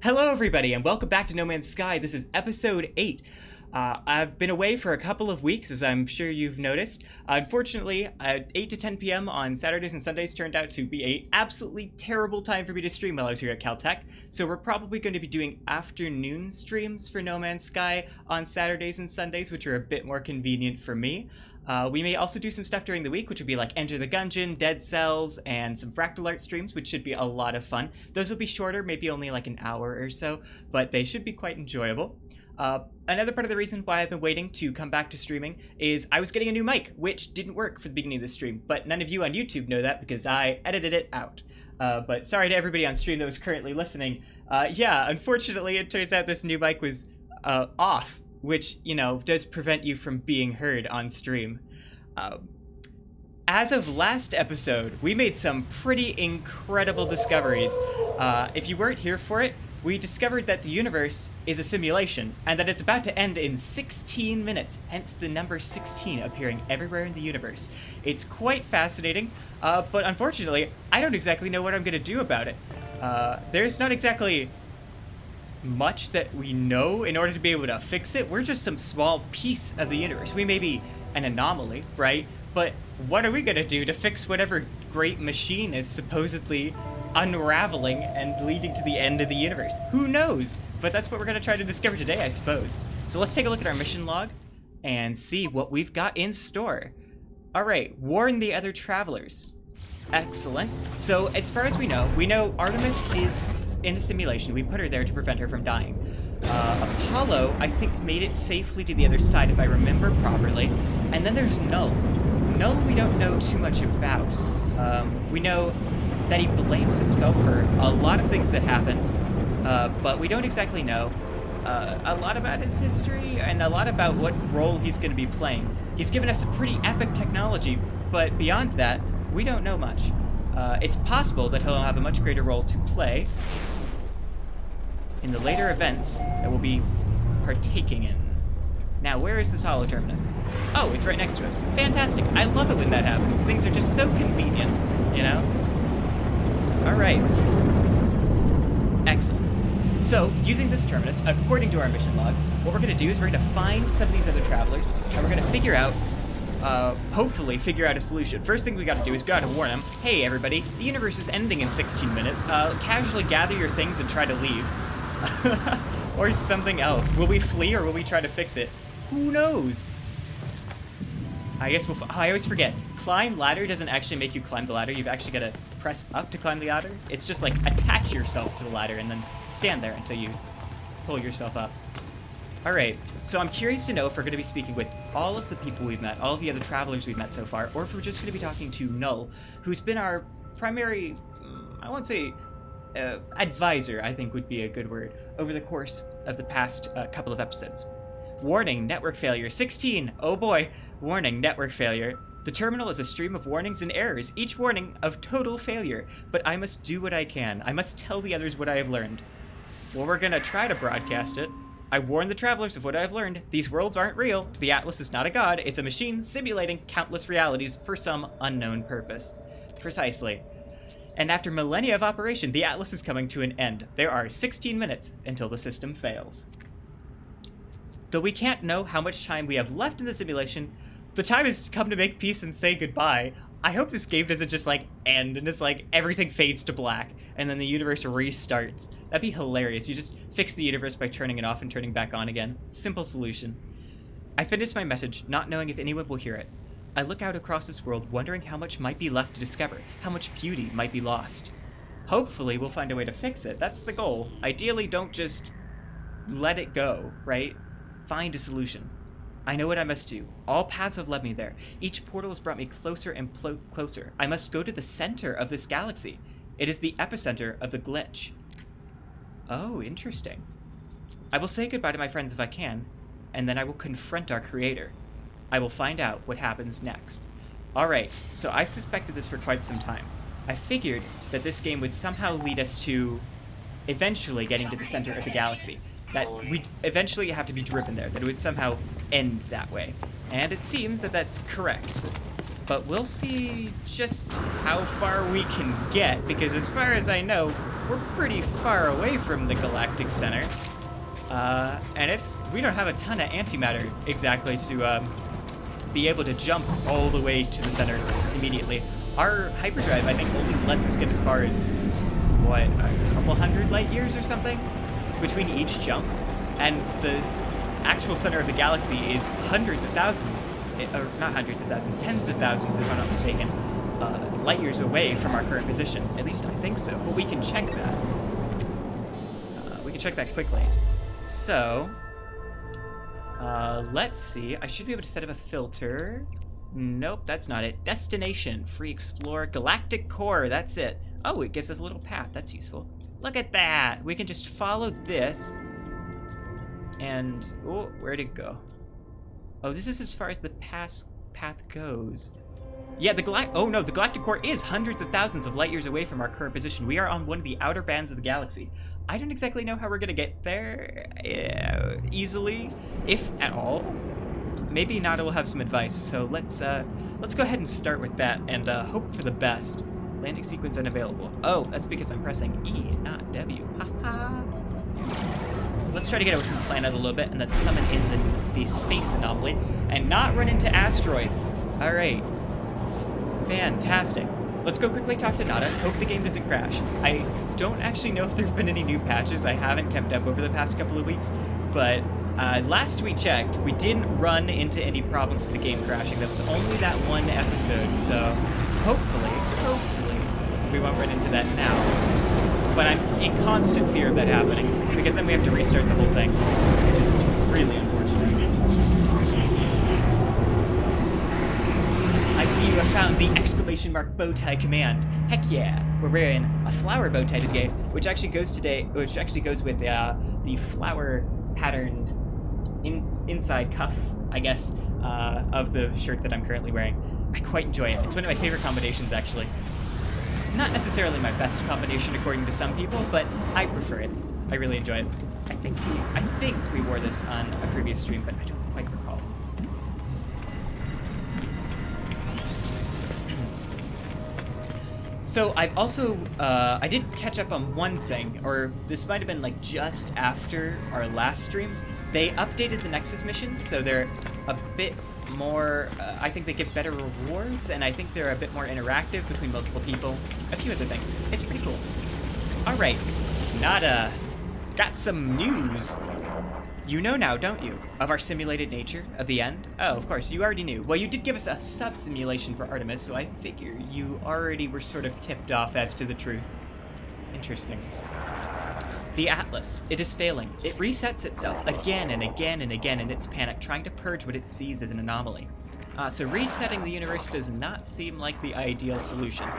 Hello everybody and welcome back to No Man's Sky. This is episode 8. I've been away for a couple of weeks, as I'm sure you've noticed. Unfortunately, 8 to 10 p.m. on Saturdays and Sundays turned out to be a absolutely terrible time for me to stream while I was here at Caltech. So we're probably going to be doing afternoon streams for No Man's Sky on Saturdays and Sundays, which are a bit more convenient for me. We may also do some stuff during the week, which would be like Enter the Gungeon, Dead Cells, and some Fractal Art streams, which should be a lot of fun. Those will be shorter, maybe only like an hour or so, but they should be quite enjoyable. Another part of the reason why I've been waiting to come back to streaming is I was getting a new mic, which didn't work for the beginning of the stream, but none of you on YouTube know that because I edited it out. But sorry to everybody on stream that was currently listening. Yeah, unfortunately, it turns out this new mic was off, which, you know, does prevent you from being heard on stream. As of last episode, we made some pretty incredible discoveries. If you weren't here for it, we discovered that the universe is a simulation, and that it's about to end in 16 minutes, hence the number 16 appearing everywhere in the universe. It's quite fascinating, but unfortunately, I don't exactly know what I'm going to do about it. There's not exactly much that we know in order to be able to fix it. We're just some small piece of the universe. We may be an anomaly, right? But what are we going to do to fix whatever great machine is supposedly unraveling and leading to the end of the universe? Who knows? But that's what we're going to try to discover today, I suppose. So let's take a look at our mission log and see what we've got in store. All right, warn the other travelers. Excellent. So as far as we know Artemis is in a simulation. We put her there to prevent her from dying. Apollo, I think, made it safely to the other side, if I remember properly. And then there's Null. Null we don't know too much about. We know that he blames himself for a lot of things that happened, but we don't exactly know a lot about his history and a lot about what role he's going to be playing. He's given us a pretty epic technology, but beyond that, we don't know much. It's possible that he'll have a much greater role to play in the later events that we'll be partaking in. Now, where is this holo terminus? Oh, it's right next to us. Fantastic. I love it when that happens. Things are just so convenient, you know? All right. Excellent. So, using this terminus, according to our mission log, what we're going to do is we're going to find some of these other travelers, and we're going to figure out, hopefully figure out a solution. First thing we got to do is we got to warn them, hey everybody, the universe is ending in 16 minutes. Casually gather your things and try to leave. Or something else. Will we flee or will we try to fix it? Who knows? I guess I always forget. Climb ladder doesn't actually make you climb the ladder. You've actually got to press up to climb the ladder. It's just like attach yourself to the ladder and then stand there until you pull yourself up. Alright, so I'm curious to know if we're going to be speaking with all of the people we've met, all of the other travelers we've met so far, or if we're just going to be talking to Null, who's been our primary, I won't say advisor, I think would be a good word, over the course of the past couple of episodes. Warning, network failure. 16. Oh boy. Warning, network failure. The terminal is a stream of warnings and errors, each warning of total failure. But I must do what I can. I must tell the others what I have learned. Well, we're gonna try to broadcast it. I warn the travelers of what I have learned. These worlds aren't real. The Atlas is not a god. It's a machine simulating countless realities for some unknown purpose. Precisely. And after millennia of operation, the Atlas is coming to an end. There are 16 minutes until the system fails. Though we can't know how much time we have left in the simulation, the time has come to make peace and say goodbye. I hope this game doesn't just, like, end and it's like everything fades to black and then the universe restarts. That'd be hilarious. You just fix the universe by turning it off and turning back on again. Simple solution. I finished my message, not knowing if anyone will hear it. I look out across this world, wondering how much might be left to discover, how much beauty might be lost. Hopefully, we'll find a way to fix it. That's the goal. Ideally, don't just let it go, right? Find a solution. I know what I must do. All paths have led me there. Each portal has brought me closer and closer. I must go to the center of this galaxy. It is the epicenter of the glitch. Oh, interesting. I will say goodbye to my friends if I can, and then I will confront our creator. I will find out what happens next. Alright, so I suspected this for quite some time. I figured that this game would somehow lead us to eventually getting to the center of the galaxy. That we'd eventually have to be driven there, that it would somehow end that way. And it seems that that's correct. But we'll see just how far we can get, because as far as I know, we're pretty far away from the galactic center. And we don't have a ton of antimatter exactly to be able to jump all the way to the center immediately. Our hyperdrive, I think, only lets us get as far as, what, a couple hundred light years or something between each jump. And the actual center of the galaxy is hundreds of thousands, or not hundreds of thousands, tens of thousands, if I'm not mistaken, light years away from our current position. At least I think so, but we can check that. We can check that quickly. So, let's see. I should be able to set up a filter. Nope, that's not it. Destination, free explore, galactic core, that's it. Oh, it gives us a little path, that's useful. Look at that! We can just follow this. And, oh, where'd it go? Oh, this is as far as the path goes. Yeah, the galactic core is hundreds of thousands of light years away from our current position. We are on one of the outer bands of the galaxy. I don't exactly know how we're gonna get there easily, if at all. Maybe Nada will have some advice. So let's go ahead and start with that and hope for the best. Landing sequence unavailable. Oh, that's because I'm pressing E, not W. Haha. Let's try to get away from the planet a little bit and then summon in the space anomaly and not run into asteroids. All right. Fantastic. Let's go quickly talk to Nada. Hope the game doesn't crash. I don't actually know if there's been any new patches. I haven't kept up over the past couple of weeks, but last we checked, we didn't run into any problems with the game crashing. That was only that one episode, so hopefully, we won't run into that now. But I'm in constant fear of that happening, because then we have to restart the whole thing, which is really unfortunate. I see you have found the exclamation mark bow tie command. Heck yeah! We're wearing a flower bow tie today, which actually goes with the flower patterned inside cuff, I guess, of the shirt that I'm currently wearing. I quite enjoy it. It's one of my favorite combinations, actually. Not necessarily my best combination according to some people, but I prefer it. I really enjoy it. I think we wore this on a previous stream, but I don't quite recall. So I've also, I did catch up on one thing, or this might have been like just after our last stream. They updated the Nexus missions, so they're a bit more, I think they give better rewards, and I think they're a bit more interactive between multiple people. A few other things. It's pretty cool. Alright, Nada, got some news. You know now, don't you, of our simulated nature, of the end? Oh, of course, you already knew. Well, you did give us a sub-simulation for Artemis, so I figure you already were sort of tipped off as to the truth. Interesting. The Atlas, it is failing. It resets itself again and again and again in its panic, trying to purge what it sees as an anomaly. So resetting the universe does not seem like the ideal solution.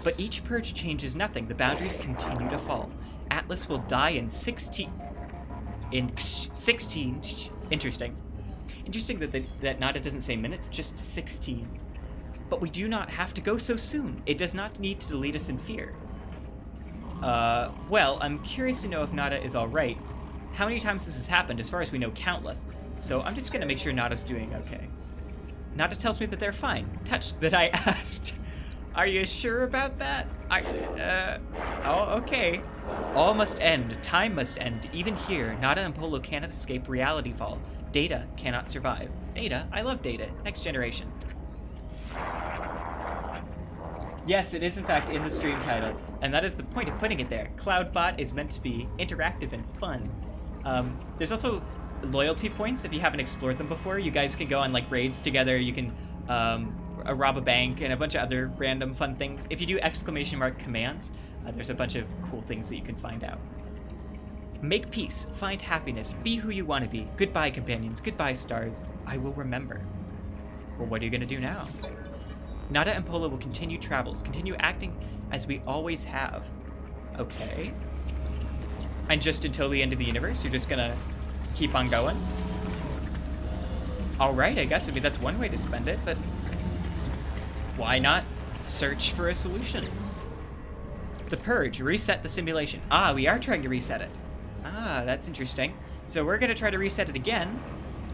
But each purge changes nothing. The boundaries continue to fall. Atlas will die in 16... Interesting. Interesting that Nada doesn't say minutes, just 16. But we do not have to go so soon. It does not need to lead us in fear. Well, I'm curious to know if Nada is alright. How many times this has happened? As far as we know, countless. So I'm just gonna make sure Nada's doing okay. Nada tells me that they're fine. Touched that I asked. Are you sure about that? Oh, okay. All must end. Time must end. Even here, Nada and Polo cannot escape reality fall. Data cannot survive. Data? I love Data. Next generation. Yes, it is in fact in the stream title, and that is the point of putting it there. Cloudbot is meant to be interactive and fun. There's also loyalty points if you haven't explored them before. You guys can go on like raids together, you can rob a bank and a bunch of other random fun things. If you do exclamation mark commands, there's a bunch of cool things that you can find out. Make peace, find happiness, be who you want to be. Goodbye companions, goodbye stars, I will remember. Well, what are you gonna do now? Nada and Polo will continue travels, continue acting as we always have. Okay. And just until the end of the universe, you're just gonna keep on going? Alright, I guess. I mean, that's one way to spend it, but why not search for a solution? The Purge, reset the simulation. Ah, we are trying to reset it. Ah, that's interesting. So we're gonna try to reset it again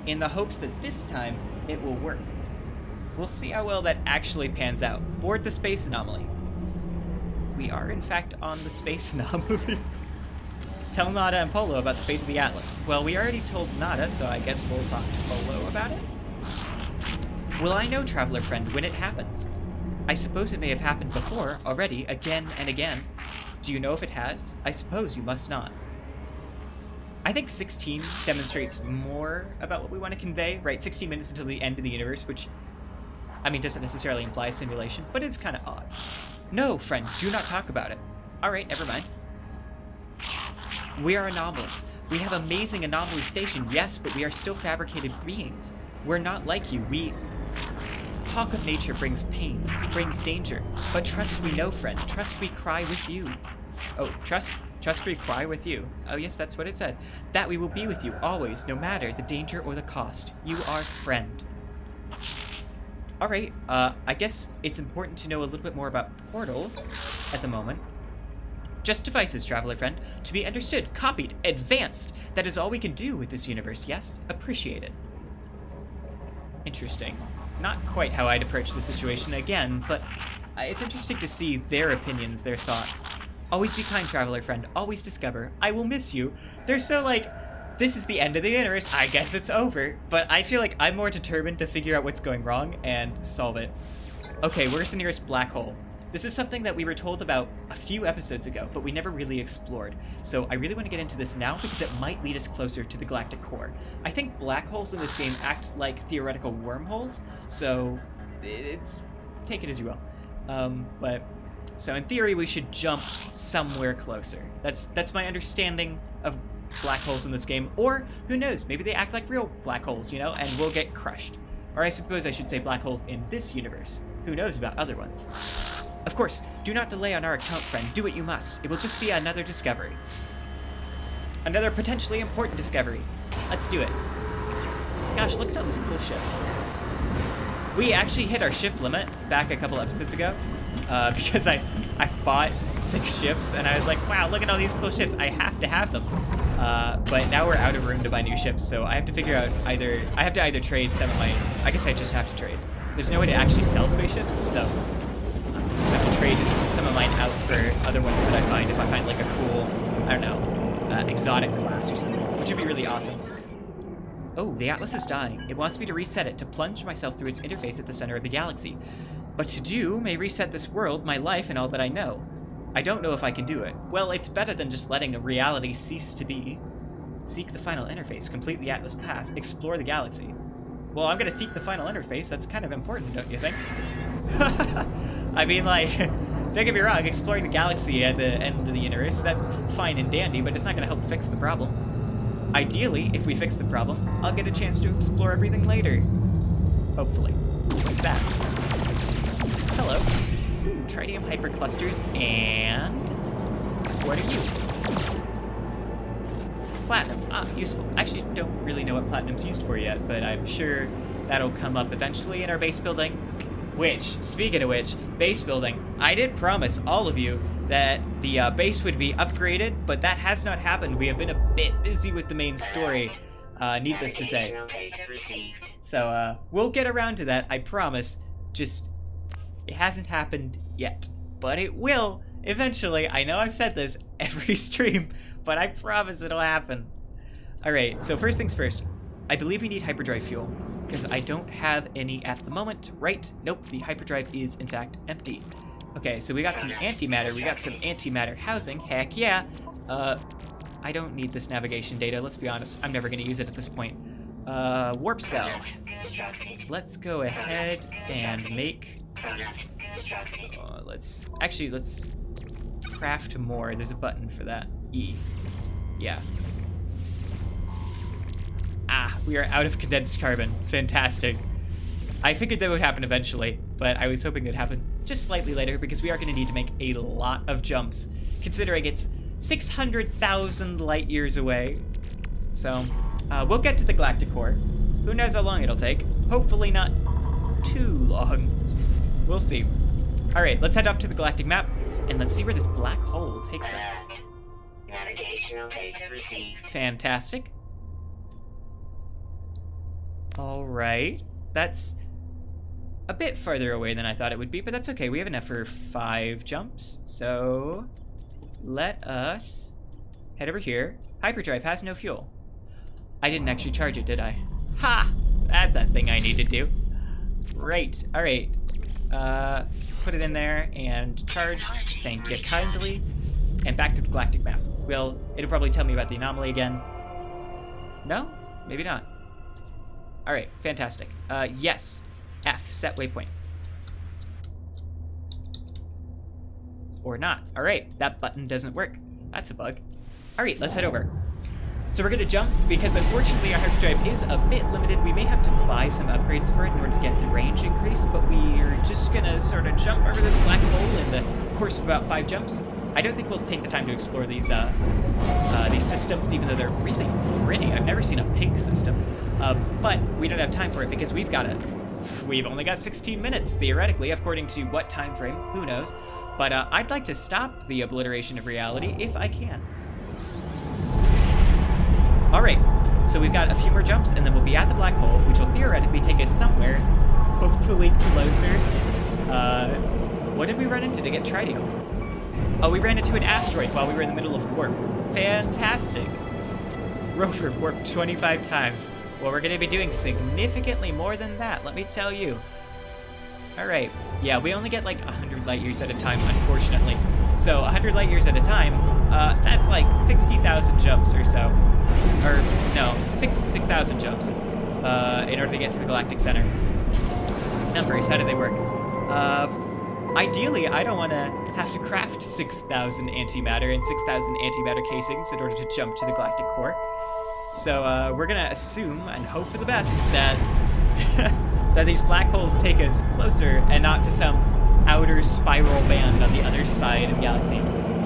in the hopes that this time it will work. We'll see how well that actually pans out. Board the space anomaly. we are, in fact, on the space anomaly. Tell Nada and Polo about the fate of the Atlas. Well, we already told Nada, so I guess we'll talk to Polo about it. Will I know, traveler friend, when it happens? I suppose it may have happened before, already, again and again. Do you know if it has? I suppose you must not. I think 16 demonstrates more about what we want to convey, right? 16 minutes until the end of the universe, which, I mean, doesn't necessarily imply simulation, but it's kind of odd. No, friend, do not talk about it. Alright, never mind. We are anomalous. We have amazing anomaly station, yes, but we are still fabricated beings. We're not like you. Talk of nature brings pain, brings danger. But trust we know, friend. Trust we cry with you. Oh, trust we cry with you. Oh yes, that's what it said. That we will be with you, always, no matter the danger or the cost. You are friend. Alright, I guess it's important to know a little bit more about portals at the moment. Just devices, traveler friend. To be understood, copied, advanced. That is all we can do with this universe, yes? Appreciate it. Interesting. Not quite how I'd approach the situation again, but it's interesting to see their opinions, their thoughts. Always be kind, traveler friend. Always discover. I will miss you. They're so like, this is the end of the universe. I guess it's over. But I feel like I'm more determined to figure out what's going wrong and solve it. Okay, where's the nearest black hole? This is something that we were told about a few episodes ago, but we never really explored. So I really want to get into this now because it might lead us closer to the galactic core. I think black holes in this game act like theoretical wormholes, so take it as you will. So in theory, we should jump somewhere closer. That's my understanding of black holes in this game. Or who knows? Maybe they act like real black holes, you know, and we'll get crushed. Or I suppose I should say black holes in this universe. Who knows about other ones? Of course, do not delay on our account, friend. Do what you must. It will just be another discovery. Another potentially important discovery. Let's do it. Gosh, look at all these cool ships. We actually hit our ship limit back a couple episodes ago because I bought 6 ships and I was like, wow, look at all these cool ships. I have to have them. But now we're out of room to buy new ships, so I have to figure out I have to either trade some of my... I guess I just have to trade. There's no way to actually sell spaceships, so... just have to trade some of mine out for other ones that I find, if I find like a cool, I don't know, exotic class or something, which would be really awesome. Oh, the Atlas is dying. It wants me to reset it, to plunge myself through its interface at the center of the galaxy. But to do may reset this world, my life, and all that I know. I don't know if I can do it. Well, it's better than just letting a reality cease to be. Seek the final interface, complete the Atlas pass, explore the galaxy. Well, I'm gonna seek the final interface. That's kind of important, don't you think? I mean, like, don't get me wrong, exploring the galaxy at the end of the universe, that's fine and dandy, but it's not gonna help fix the problem. Ideally, if we fix the problem, I'll get a chance to explore everything later. Hopefully. What's that? Hello. Ooh, tritium hyperclusters, and... what are you? Platinum. Ah, useful. I actually don't really know what platinum's used for yet, but I'm sure that'll come up eventually in our base building. Which, speaking of which, base building, I did promise all of you that the base would be upgraded, but that has not happened. We have been a bit busy with the main story, needless to say. So, we'll get around to that, I promise. Just, it hasn't happened yet. But it will, eventually. I know I've said this every stream, but I promise it'll happen. Alright, so first things first. I believe we need hyperdrive fuel, because I don't have any at the moment. Right? Nope, the hyperdrive is, in fact, empty. Okay, so we got some antimatter. We got some antimatter housing. Heck yeah. I don't need this navigation data, let's be honest. I'm never going to use it at this point. Warp cell. Let's go ahead and make... let's craft more. There's a button for that. E. Yeah. Ah, we are out of condensed carbon. Fantastic. I figured that would happen eventually, but I was hoping it would happen just slightly later because we are going to need to make a lot of jumps, considering it's 600,000 light years away. So, we'll get to the galactic core. Who knows how long it'll take? Hopefully not too long. We'll see. Alright, let's head up to the galactic map, and let's see where this black hole takes us. Navigational data received. Fantastic. Alright. That's a bit farther away than I thought it would be, but that's okay. We have enough for 5 jumps, so let us head over here. Hyperdrive has no fuel. I didn't actually charge it, did I? Ha! That's a thing I need to do. Right, alright. Put it in there and charge. Thank you kindly. And back to the galactic map. Well, it'll probably tell me about the anomaly again. No? Maybe not. Alright, fantastic. Yes. F, set waypoint. Or not. Alright, that button doesn't work. That's a bug. Alright, let's head over. So we're going to jump, because unfortunately our hyperdrive is a bit limited. We may have to buy some upgrades for it in order to get the range increase, but we're just going to sort of jump over this black hole in the course of about 5 jumps. I don't think we'll take the time to explore these systems, even though they're really pretty. I've never seen a pink system. But we don't have time for it because we've only got 16 minutes, theoretically, according to what time frame, who knows. But I'd like to stop the obliteration of reality if I can. Alright, so we've got a few more jumps, and then we'll be at the black hole, which will theoretically take us somewhere, hopefully closer. What did we run into to get tritium? Oh, we ran into an asteroid while we were in the middle of warp. Fantastic. Rover warped 25 times. Well, we're going to be doing significantly more than that, let me tell you. Alright, yeah, we only get like 100 light years at a time, unfortunately. So 100 light years at a time, that's like 60,000 jumps or so. Or, no, 6,000 jumps in order to get to the galactic center. Numbers, how do they work? Ideally, I don't want to have to craft 6,000 antimatter and 6,000 antimatter casings in order to jump to the galactic core. So we're going to assume and hope for the best that that these black holes take us closer and not to some outer spiral band on the other side of the galaxy.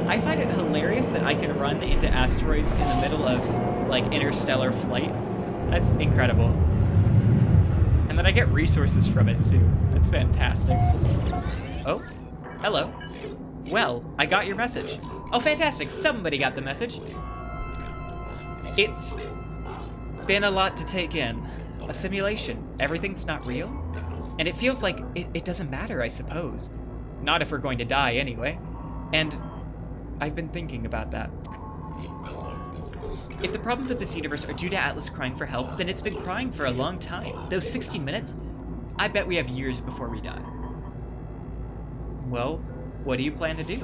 I find it hilarious that I can run into asteroids in the middle of, like, interstellar flight. That's incredible. And then I get resources from it, too. That's fantastic. Oh, hello. Well, I got your message. Oh, fantastic. Somebody got the message. It's been a lot to take in. A simulation. Everything's not real. And it feels like it doesn't matter, I suppose. Not if we're going to die anyway. And I've been thinking about that. If the problems of this universe are due to Atlas crying for help, then it's been crying for a long time. Those 16 minutes? I bet we have years before we die. Well, what do you plan to do?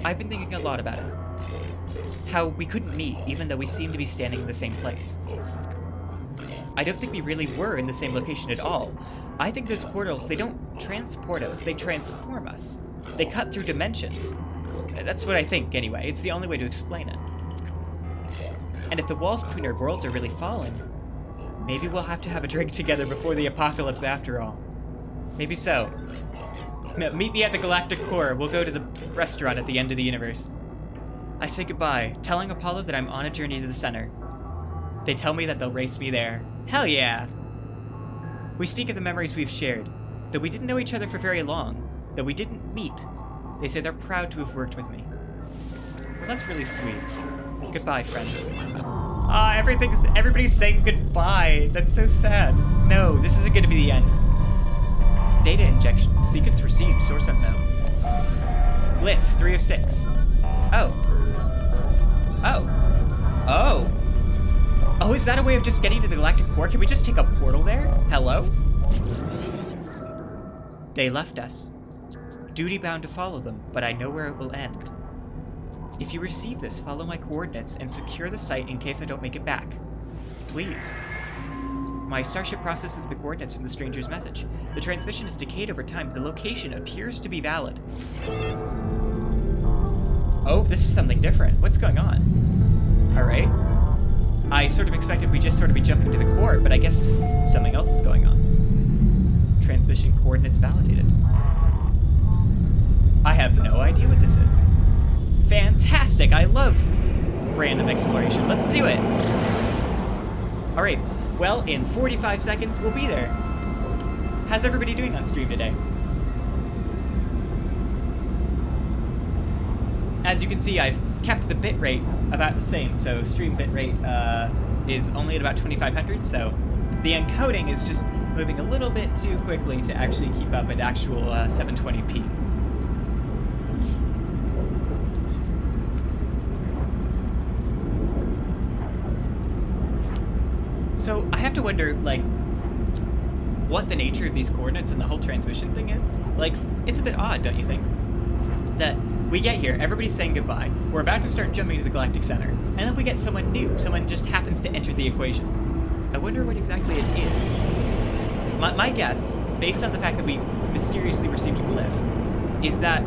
I've been thinking a lot about it. How we couldn't meet even though we seem to be standing in the same place. I don't think we really were in the same location at all. I think those portals, they don't transport us, they transform us. They cut through dimensions. That's what I think, anyway. It's the only way to explain it. And if the walls between our worlds are really falling, maybe we'll have to have a drink together before the apocalypse after all. Maybe so. Meet me at the galactic core. We'll go to the restaurant at the end of the universe. I say goodbye, telling Apollo that I'm on a journey to the center. They tell me that they'll race me there. Hell yeah! We speak of the memories we've shared. Though we didn't know each other for very long, though we didn't meet, they say they're proud to have worked with me. Well, that's really sweet. Goodbye, friend. Ah, everybody's saying goodbye. That's so sad. No, this isn't going to be the end. Data injection. Sequence received. Source unknown. Glyph 3 of 6. Oh. Oh. Oh. Oh, is that a way of just getting to the galactic core? Can we just take a portal there? Hello? They left us. Duty bound to follow them, but I know where it will end. If you receive this, follow my coordinates and secure the site in case I don't make it back. Please. My starship processes the coordinates from the stranger's message. The transmission has decayed over time, but the location appears to be valid. Oh, this is something different. What's going on? Alright. I sort of expected we'd just sort of be jumping to the core, but I guess something else is going on. Transmission coordinates validated. I have no idea what this is. Fantastic! I love random exploration. Let's do it! Alright, well, in 45 seconds, we'll be there. How's everybody doing on stream today? As you can see, I've kept the bitrate about the same, so stream bitrate is only at about 2500, so the encoding is just moving a little bit too quickly to actually keep up at actual 720p. So I have to wonder, like, what the nature of these coordinates and the whole transmission thing is. Like, it's a bit odd, don't you think? That we get here, everybody's saying goodbye, we're about to start jumping to the Galactic Center, and then we get someone new, someone just happens to enter the equation. I wonder what exactly it is. My guess, based on the fact that we mysteriously received a glyph, is that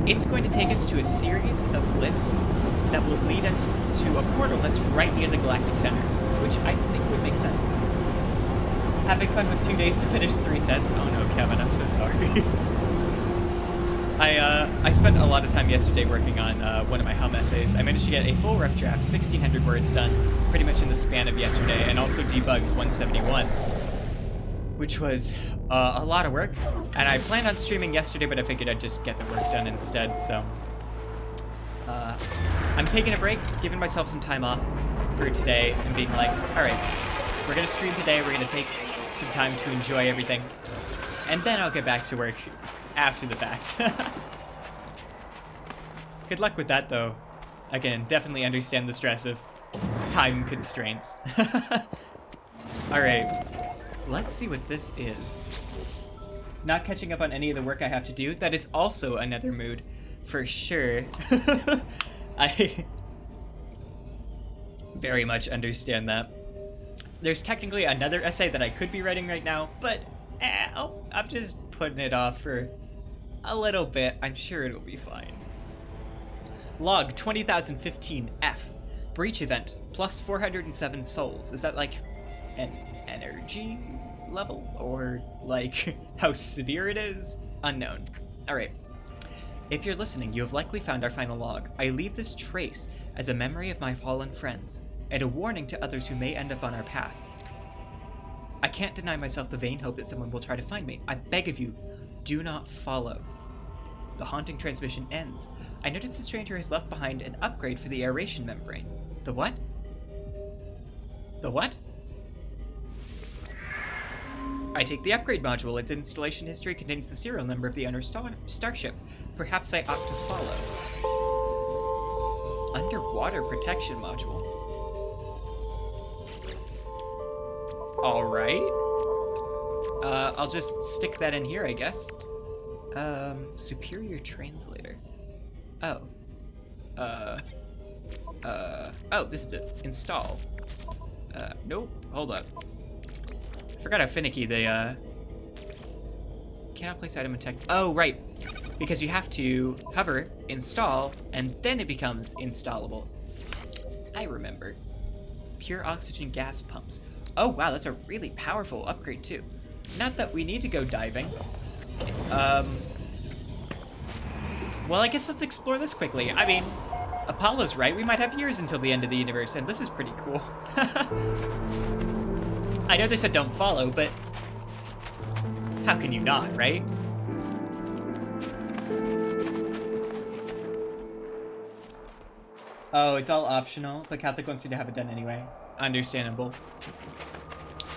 it's going to take us to a series of glyphs that will lead us to a portal that's right near the Galactic Center, which I think would make sense. Having fun with 2 days to finish 3 sets? Oh no, Kevin, I'm so sorry. I spent a lot of time yesterday working on one of my Hum essays. I managed to get a full rough draft, 1,600 words done, pretty much in the span of yesterday, and also debugged 171, which was a lot of work. And I planned on streaming yesterday, but I figured I'd just get the work done instead, so... I'm taking a break, giving myself some time off for today, and being like, alright, we're gonna stream today, we're gonna take some time to enjoy everything, and then I'll get back to work after the fact. Good luck with that, though. Again, definitely understand the stress of time constraints. Alright, let's see what this is. Not catching up on any of the work I have to do. That is also another mood, for sure. I very much understand that. There's technically another essay that I could be writing right now, but I'm just putting it off for a little bit. I'm sure it'll be fine. Log 20,015F. Breach event. Plus 407 souls. Is that like an energy level? Or like how severe it is? Unknown. Alright. If you're listening, you have likely found our final log. I leave this trace as a memory of my fallen friends, and a warning to others who may end up on our path. I can't deny myself the vain hope that someone will try to find me. I beg of you, do not follow. The haunting transmission ends. I notice the stranger has left behind an upgrade for the aeration membrane. The what? The what? I take the upgrade module. Its installation history contains the serial number of the owner's starship. Perhaps I ought to follow. Underwater protection module. Alright. I'll just stick that in here, I guess. Superior translator. Oh. Oh, this is it. Install. Nope. Hold up. I forgot how finicky they, cannot place item in tech. Oh, right. Because you have to hover, install, and then it becomes installable. I remember. Pure oxygen gas pumps. Oh, wow, that's a really powerful upgrade, too. Not that we need to go diving. Well, I guess let's explore this quickly. I mean, Apollo's right. We might have years until the end of the universe, and this is pretty cool. I know they said don't follow, but how can you not, right? Oh, it's all optional. The Catholic wants you to have it done anyway. Understandable.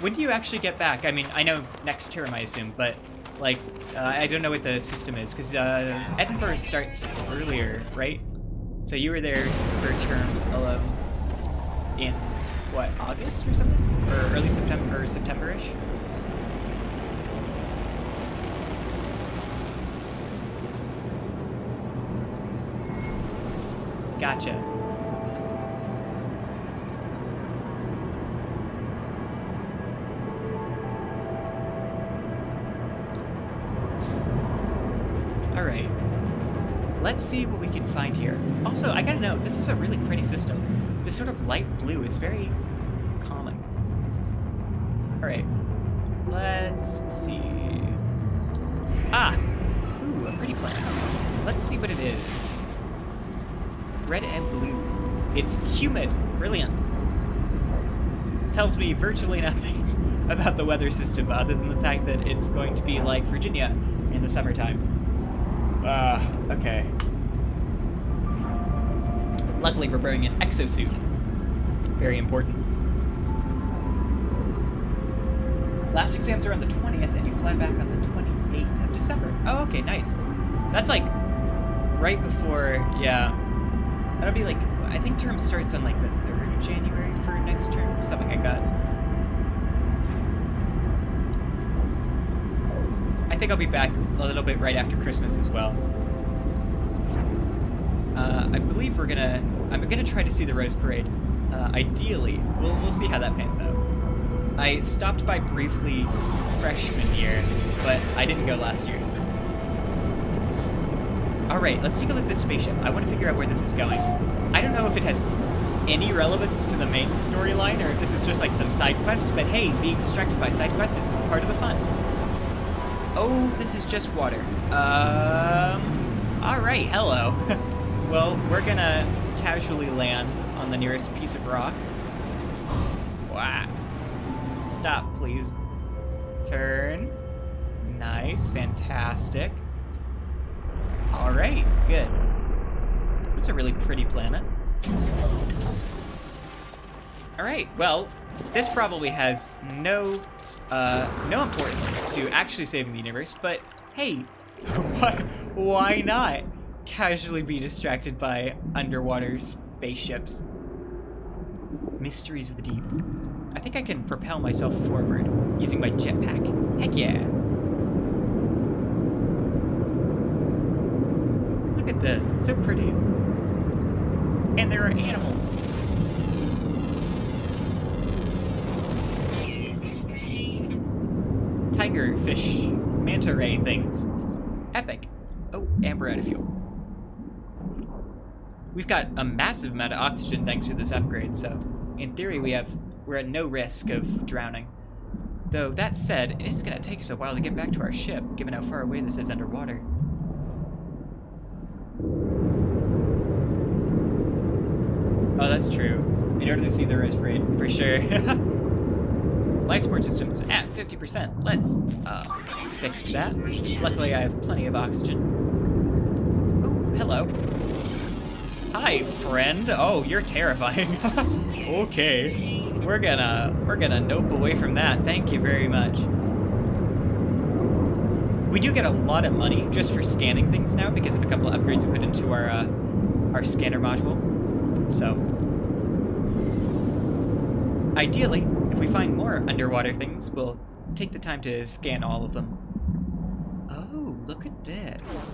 When do you actually get back? I mean, I know next term, I assume, but, like, I don't know what the system is, because Edinburgh starts earlier, right? So you were there for term 11 in, what, August or something? Or early September, or September-ish? Gotcha. Alright. Let's see what we can find here. Also, I gotta know, this is a really pretty system. This sort of light blue is very calming. Alright. Let's see. Ah! Ooh, a pretty planet. Let's see what it is. Red and blue. It's humid. Brilliant. Tells me virtually nothing about the weather system other than the fact that it's going to be like Virginia in the summertime. Okay. Luckily, we're wearing an exosuit. Very important. Last exams are on the 20th, and you fly back on the 28th of December. Oh, okay, nice. That's like right before, yeah. That'll be like, I think term starts on like the 3rd of January for next term, something like that. I think I'll be back a little bit right after Christmas as well. I believe I'm gonna try to see the Rose Parade. Ideally, we'll see how that pans out. I stopped by briefly freshman year, but I didn't go last year. Alright, let's take a look at this spaceship. I want to figure out where this is going. I don't know if it has any relevance to the main storyline, or if this is just like some side quest, but hey, being distracted by side quests is part of the fun. Oh, this is just water. Alright, hello. Well, we're gonna casually land on the nearest piece of rock. Wow. Stop, please. Turn. Nice, fantastic. Alright, good. It's a really pretty planet. Alright, well, this probably has no importance to actually saving the universe, but hey, why not casually be distracted by underwater spaceships? Mysteries of the deep. I think I can propel myself forward using my jetpack. Heck yeah! Look at this, it's so pretty. And there are animals. Tiger fish, manta ray things. Epic. Oh, and we're out of fuel. We've got a massive amount of oxygen thanks to this upgrade, so in theory we're at no risk of drowning. Though that said, it is going to take us a while to get back to our ship, given how far away this is underwater. Oh, that's true. In order to see the Rose Parade, for sure. Life support system is at 50%. Let's fix that. Luckily, I have plenty of oxygen. Oh, hello. Hi, friend. Oh, you're terrifying. Okay. We're gonna nope away from that. Thank you very much. We do get a lot of money just for scanning things now because of a couple of upgrades we put into our scanner module. So, ideally, if we find more underwater things, we'll take the time to scan all of them. Oh, look at this.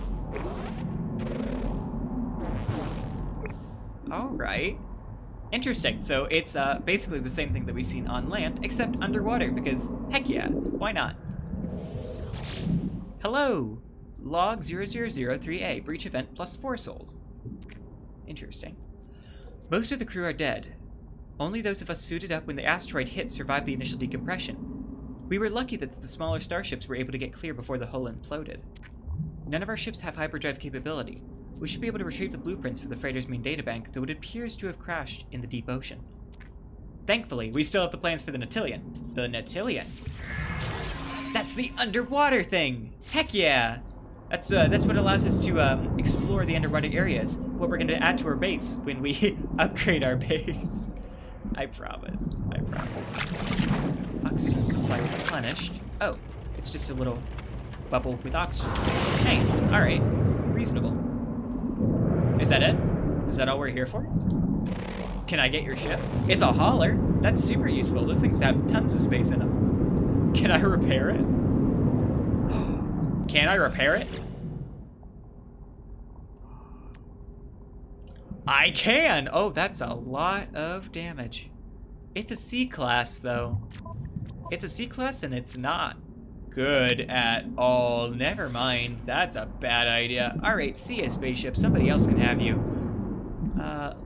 Alright. Interesting. So it's basically the same thing that we've seen on land, except underwater, because heck yeah, why not? Hello! Log 0003A, breach event plus 4 souls. Interesting. Most of the crew are dead. Only those of us suited up when the asteroid hit survived the initial decompression. We were lucky that the smaller starships were able to get clear before the hull imploded. None of our ships have hyperdrive capability. We should be able to retrieve the blueprints for the freighter's main databank, though it appears to have crashed in the deep ocean. Thankfully, we still have the plans for the Quintillion. The Quintillion. That's the underwater thing! Heck yeah! That's what allows us to explore the underwater areas. What we're going to add to our base when we upgrade our base. I promise. I promise. Oxygen supply replenished. Oh, it's just a little bubble with oxygen. Nice. All right. Reasonable. Is that it? Is that all we're here for? Can I get your ship? It's a hauler. That's super useful. Those things have tons of space in them. Can I repair it? Can I repair it? I can! Oh, that's a lot of damage. It's a C-class, though. It's a C-class, and it's not good at all. Never mind. That's a bad idea. Alright, see ya, spaceship. Somebody else can have you.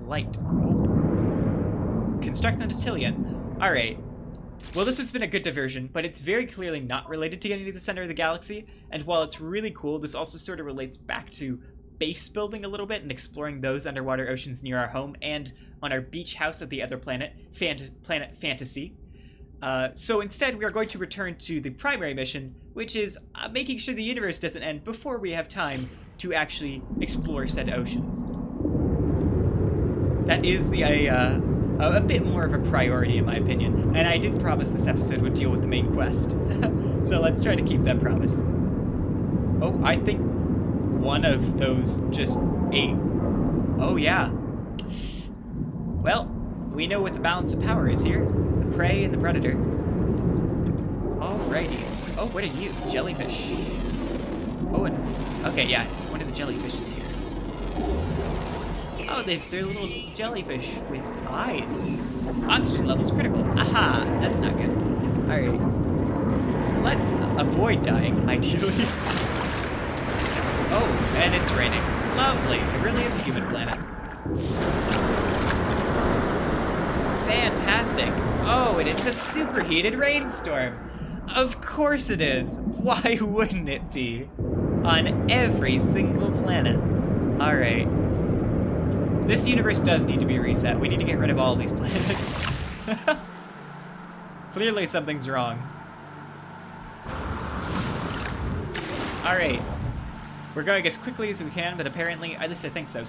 Light. Oh. Construct the Quintillion. Alright. Well, this has been a good diversion, but it's very clearly not related to getting to the center of the galaxy, and while it's really cool, this also sort of relates back to base building a little bit and exploring those underwater oceans near our home and on our beach house at the other planet, Planet Fantasy. So instead, we are going to return to the primary mission, which is making sure the universe doesn't end before we have time to actually explore said oceans. That is the a bit more of a priority in my opinion. And I did promise this episode would deal with the main quest. So let's try to keep that promise. Oh, I think one of those just ate. Oh yeah. Well, we know what the balance of power is here. The prey and the predator. Alrighty. Oh, what are you? Jellyfish. Oh, and... okay, yeah. One of the jellyfish is here. Oh, they're little jellyfish with eyes. Oxygen level's critical. Aha! That's not good. Alright. Let's avoid dying, ideally. Oh, and it's raining. Lovely. It really is a humid planet. Fantastic. Oh, and it's a superheated rainstorm. Of course it is. Why wouldn't it be? On every single planet. Alright. This universe does need to be reset. We need to get rid of all these planets. Clearly something's wrong. Alright. We're going as quickly as we can, but apparently, at least I think so.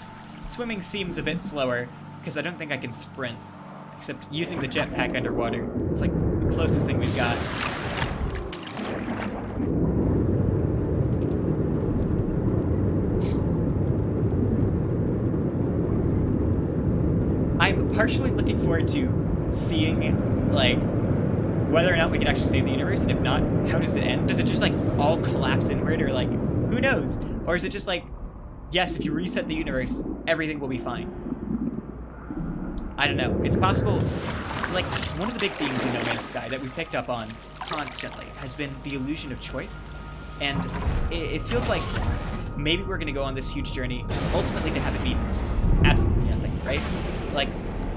Swimming seems a bit slower, because I don't think I can sprint. Except using the jetpack underwater. It's like the closest thing we've got. I'm partially looking forward to seeing, like, whether or not we can actually save the universe, and if not, how does it end? Does it just, like, all collapse inward, or, like, who knows? Or is it just like, yes, if you reset the universe, everything will be fine? I don't know. It's possible. Like, one of the big themes in No Man's Sky that we've picked up on constantly has been the illusion of choice. And it feels like maybe we're going to go on this huge journey, ultimately to have it mean absolutely nothing, right? Like,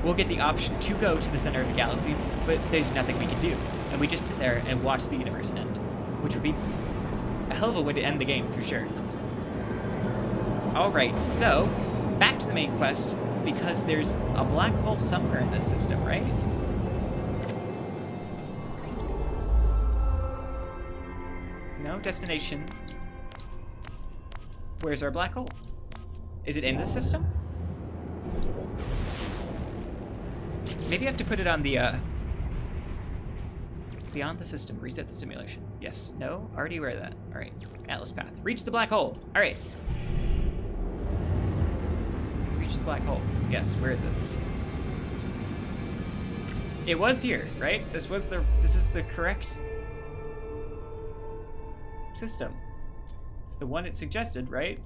we'll get the option to go to the center of the galaxy, but there's nothing we can do. And we just sit there and watch the universe end, which would be a hell of a way to end the game, for sure. Alright, so, back to the main quest, because there's a black hole somewhere in this system, right? Excuse me. No, destination. Where's our black hole? Is it in this system? Maybe I have to put it on the, beyond the system. Reset the simulation. Yes. No? Already aware of that. Alright. Atlas path. Reach the black hole. Alright. Reach the black hole. Yes. Where is it? It was here, right? This is the correct system. It's the one it suggested, right?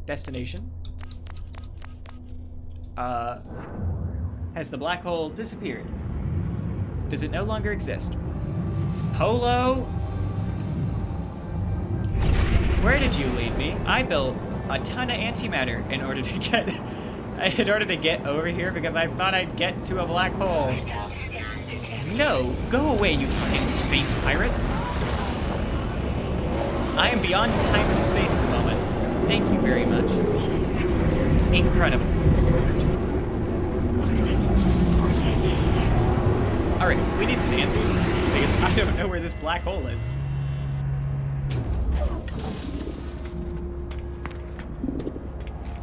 Destination. Has the black hole disappeared? Does it no longer exist? Polo? Where did you lead me? I built a ton of antimatter in order to get over here because I thought I'd get to a black hole. No, go away, you fucking space pirates. I am beyond time and space at the moment. Thank you very much. Incredible. Alright, we need some answers, because I don't know where this black hole is.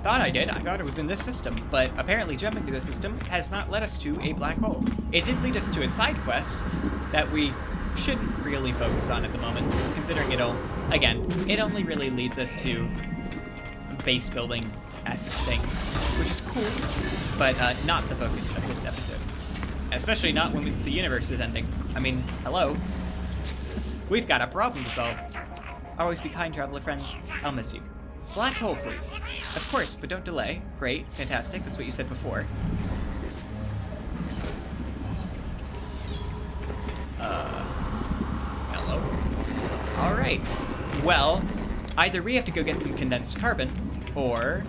Thought I did. I thought it was in this system, but apparently jumping to this system has not led us to a black hole. It did lead us to a side quest that we shouldn't really focus on at the moment, considering it only really leads us to base building-esque things, which is cool, but not the focus of this episode. Especially not when the universe is ending. I mean, hello. We've got a problem to solve. Always be kind, traveler friend. I'll miss you. Black hole, please. Of course, but don't delay. Great, fantastic. That's what you said before. Hello? Alright. Well, either we have to go get some condensed carbon, or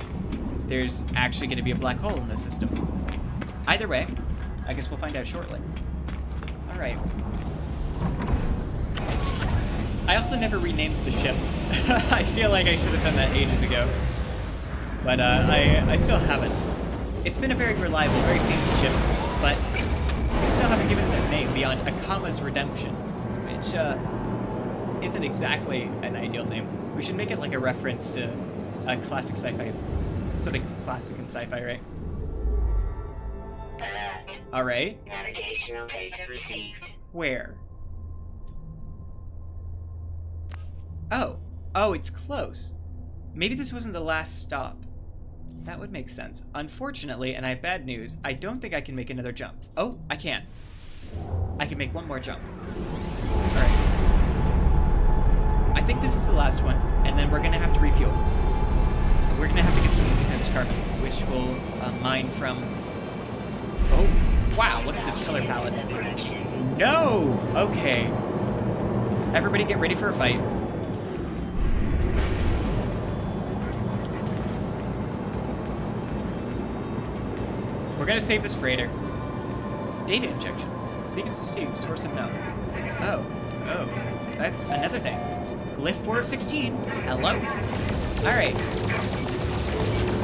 there's actually going to be a black hole in the system. Either way, I guess we'll find out shortly. Alright. I also never renamed the ship. I feel like I should have done that ages ago. But I still haven't. It's been a very reliable, very famous ship, but I still haven't given it a name beyond Akama's Redemption, which isn't exactly an ideal name. We should make it like a reference to a classic sci-fi. Something classic in sci-fi, right? Alert. Alright. Navigational data received. Where? Oh. Oh, it's close. Maybe this wasn't the last stop. That would make sense. Unfortunately, and I have bad news, I don't think I can make another jump. Oh, I can. I can make one more jump. Alright. I think this is the last one, and then we're gonna have to refuel. We're gonna have to get some condensed carbon, which will mine from... Oh, wow, look at this color palette. No! Okay. Everybody get ready for a fight. We're gonna save this freighter. Data injection. Sequence received. Source of no. Oh, that's another thing. Glyph 4 of 16. Hello. Alright.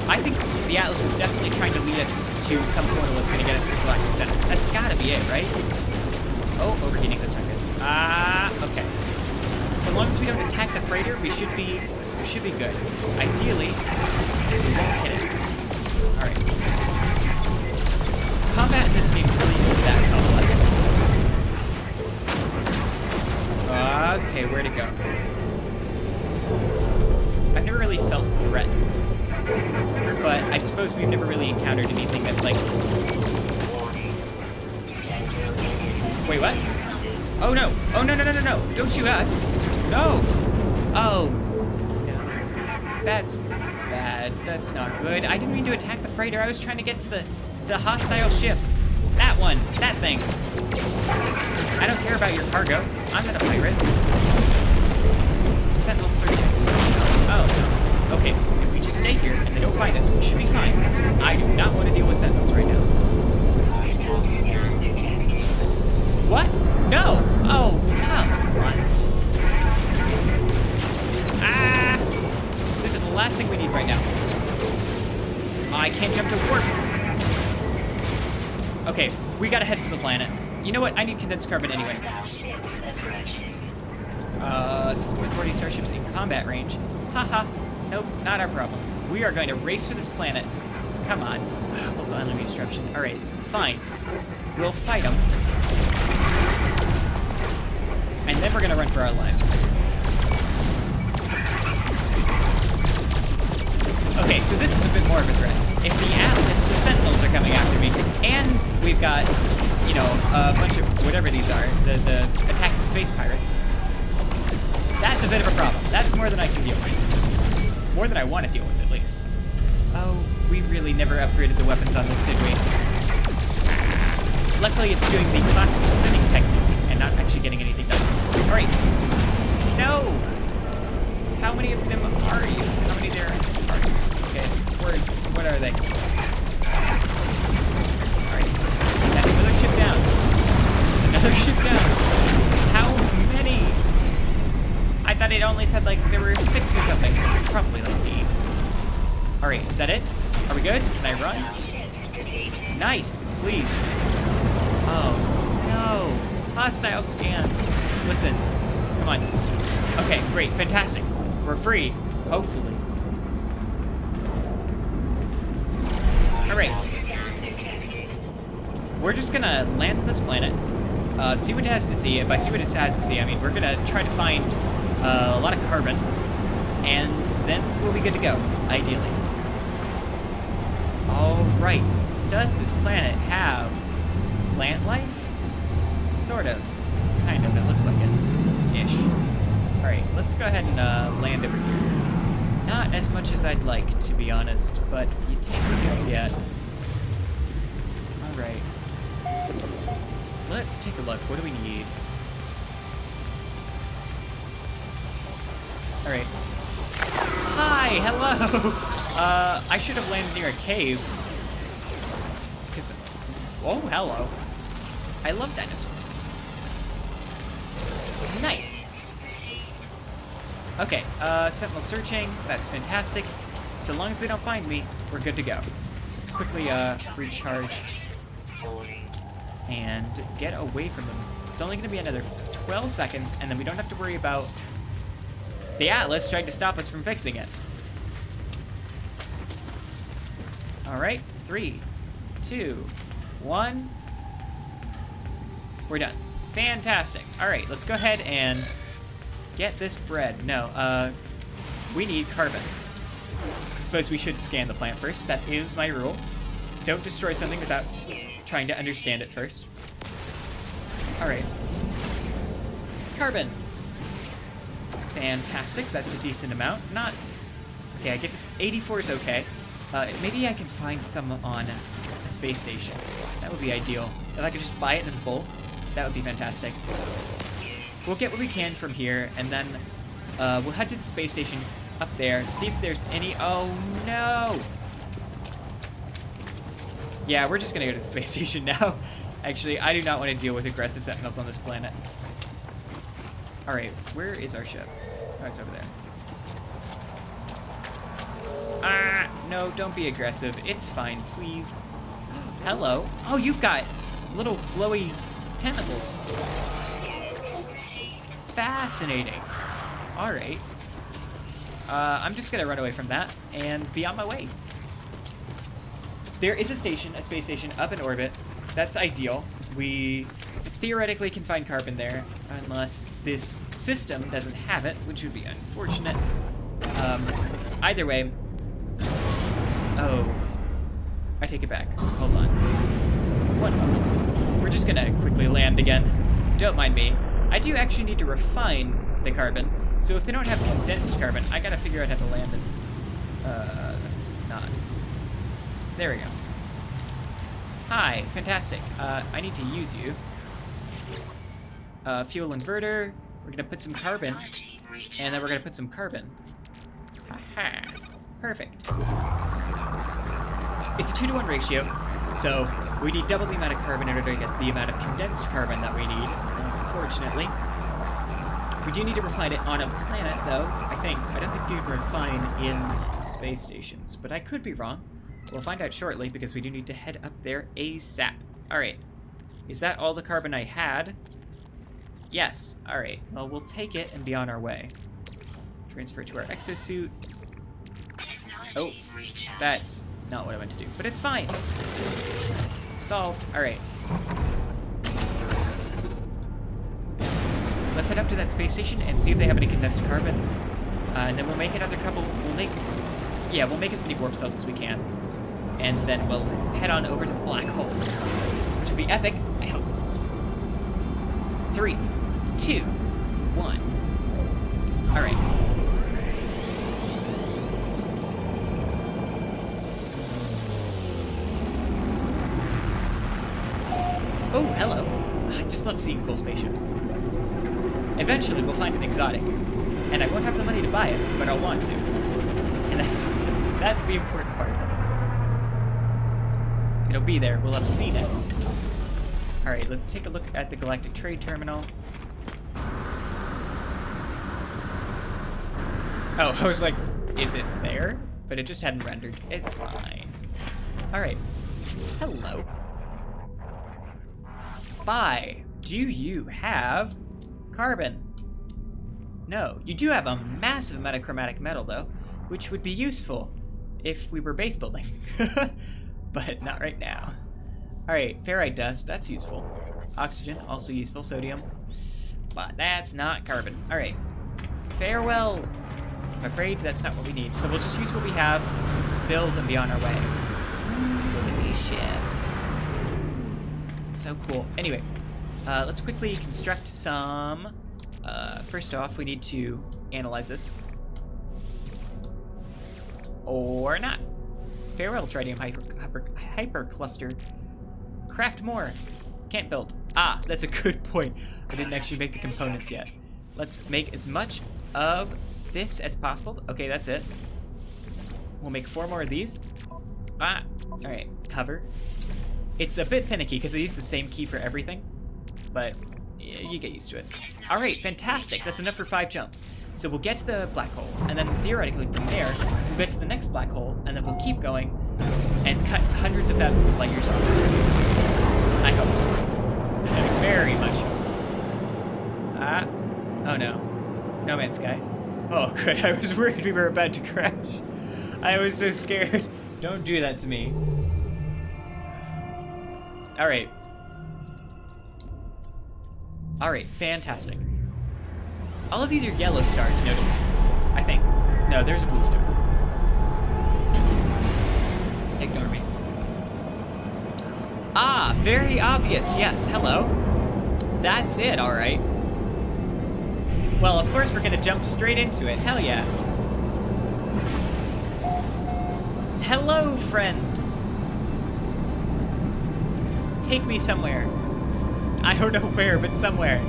I think the Atlas is definitely trying to lead us to some portal that's gonna get us to the Galactic Center. That's gotta be it, right? Oh, overheating this time. Okay. So long as we don't attack the freighter, we should be good. Ideally, we won't hit it. Alright. Combat in this game really isn't that complex. Okay, where to go? I've never really felt threatened. But I suppose we've never really encountered anything that's like... Wait, what? Oh no! Oh no! Don't shoot us! No! Oh. No. That's bad. That's not good. I didn't mean to attack the freighter. I was trying to get to the hostile ship. That one. That thing. I don't care about your cargo. I'm not a pirate. Sentinel searching. Oh, no. Okay, if we just stay here and they don't find us, we should be fine. I do not want to deal with sentinels right now. What? No! Oh, come on. Ah! This is the last thing we need right now. I can't jump to warp. Okay, we gotta head for the planet. You know what? I need condensed carbon anyway. System authority starships in combat range. Haha. Nope, not our problem. We are going to race for this planet. Come on. Local enemy disruption. Alright, fine. We'll fight them. And then we're gonna run for our lives. Okay, so this is a bit more of a threat. If the Sentinels are coming after me, and we've got, you know, a bunch of whatever these are, the attacking space pirates, that's a bit of a problem. That's more than I can deal with. More than I want to deal with, at least. Oh, we really never upgraded the weapons on this, did we? Luckily, it's doing the classic spinning technique and not actually getting anything done. Alright. No! How many of them are you? How many there are? Okay, words. What are they? Alright. That's another ship down. Another ship down. How many? I thought it only said, like, there were 6 or something. It's probably, like, 8. Alright, is that it? Are we good? Can I run? Nice! Please. Oh, no. Hostile scan. Listen. Come on. Okay, great. Fantastic. We're free. Hopefully. Alright. We're just gonna land on this planet. See what it has to see. By see what it has to see, I mean we're gonna try to find a lot of carbon. And then we'll be good to go. Ideally. Alright. Does this planet have plant life? Sort of. Kind of. It looks like it. Ish. Alright, let's go ahead and land over here. Not as much as I'd like, to be honest, but you take what you get. Alright. Let's take a look. What do we need? Alright. Hi! Hello! I should have landed near a cave. Because... Oh, hello. I love dinosaurs. Nice. Okay, Sentinel searching. That's fantastic. So long as they don't find me, we're good to go. Let's quickly recharge and get away from them. It's only going to be another 12 seconds, and then we don't have to worry about the Atlas trying to stop us from fixing it. All right, 3, 2, 1. We're done. Fantastic. All right, let's go ahead and get this bread. No, we need carbon. I suppose we should scan the plant first. That is my rule. Don't destroy something without trying to understand it first. All right. Carbon. Fantastic. That's a decent amount. Not... Okay, I guess it's 84 is okay. Maybe I can find some on a space station. That would be ideal. If I could just buy it in full, that would be fantastic. We'll get what we can from here, and then we'll head to the space station up there, see if there's any... Oh, no! Yeah, we're just gonna go to the space station now. Actually, I do not want to deal with aggressive sentinels on this planet. Alright, where is our ship? Oh, it's over there. Ah, no, don't be aggressive. It's fine, please. Hello. Oh, you've got little glowy tentacles. Fascinating. Alright. I'm just gonna run away from that and be on my way. There is a station, a space station, up in orbit. That's ideal. We theoretically can find carbon there, unless this system doesn't have it, which would be unfortunate. Either way... Oh. I take it back. Hold on. 1 moment. We're just gonna quickly land again. Don't mind me. I do actually need to refine the carbon, so if they don't have condensed carbon, I gotta figure out how to land it. That's not... There we go. Hi, fantastic. I need to use you. Fuel inverter. We're gonna put some carbon, and then we're gonna put some carbon. Aha. Perfect. It's a 2-to-1 ratio, so we need double the amount of carbon in order to get the amount of condensed carbon that we need, unfortunately. We do need to refine it on a planet, though, I think. I don't think you can refine in space stations, but I could be wrong. We'll find out shortly, because we do need to head up there ASAP. Alright. Is that all the carbon I had? Yes. Alright. Well, we'll take it and be on our way. Transfer to our exosuit. Oh, that's not what I meant to do, but it's fine. Solved. Alright. Let's head up to that space station and see if they have any condensed carbon. And then we'll make another couple... We'll make as many warp cells as we can. And then we'll head on over to the black hole, which will be epic, I hope. 3, 2, 1. Alright. Oh, hello. I just love seeing cool spaceships. Eventually, we'll find an exotic. And I won't have the money to buy it, but I'll want to. And that's the important part. It'll be there. We'll have seen it. Alright, let's take a look at the Galactic Trade Terminal. Oh, I was like, is it there? But it just hadn't rendered. It's fine. Alright. Hello. Bye. Do you have carbon? No. You do have a massive amount of chromatic metal, though, which would be useful if we were base building. But not right now. Alright, ferrite dust, that's useful. Oxygen, also useful. Sodium. But that's not carbon. Alright. Farewell. I'm afraid that's not what we need, so we'll just use what we have, build, and be on our way. Look at these ships. So cool. Anyway, let's quickly construct some... first off, we need to analyze this. Or not. Farewell, Tritium hypercluster. Craft more. Can't build. Ah, that's a good point. I didn't actually make the components yet. Let's make as much of this as possible. Okay, that's it. We'll make 4 more of these. Ah, alright. Hover. It's a bit finicky because I use the same key for everything, but you get used to it. Alright, fantastic. That's enough for 5 jumps. So we'll get to the black hole, and then theoretically from there, we'll get to the next black hole, and then we'll keep going and cut hundreds of thousands of light years off. I hope. Very much. Ah. Oh no. No Man's Sky. Oh good, I was worried we were about to crash. I was so scared. Don't do that to me. Alright. Alright, fantastic. All of these are yellow stars, noted. I think. No, there's a blue star. Ignore me. Ah, very obvious. Yes, hello. That's it, alright. Well, of course we're gonna jump straight into it. Hell yeah. Hello, friend. Take me somewhere. I don't know where, but somewhere.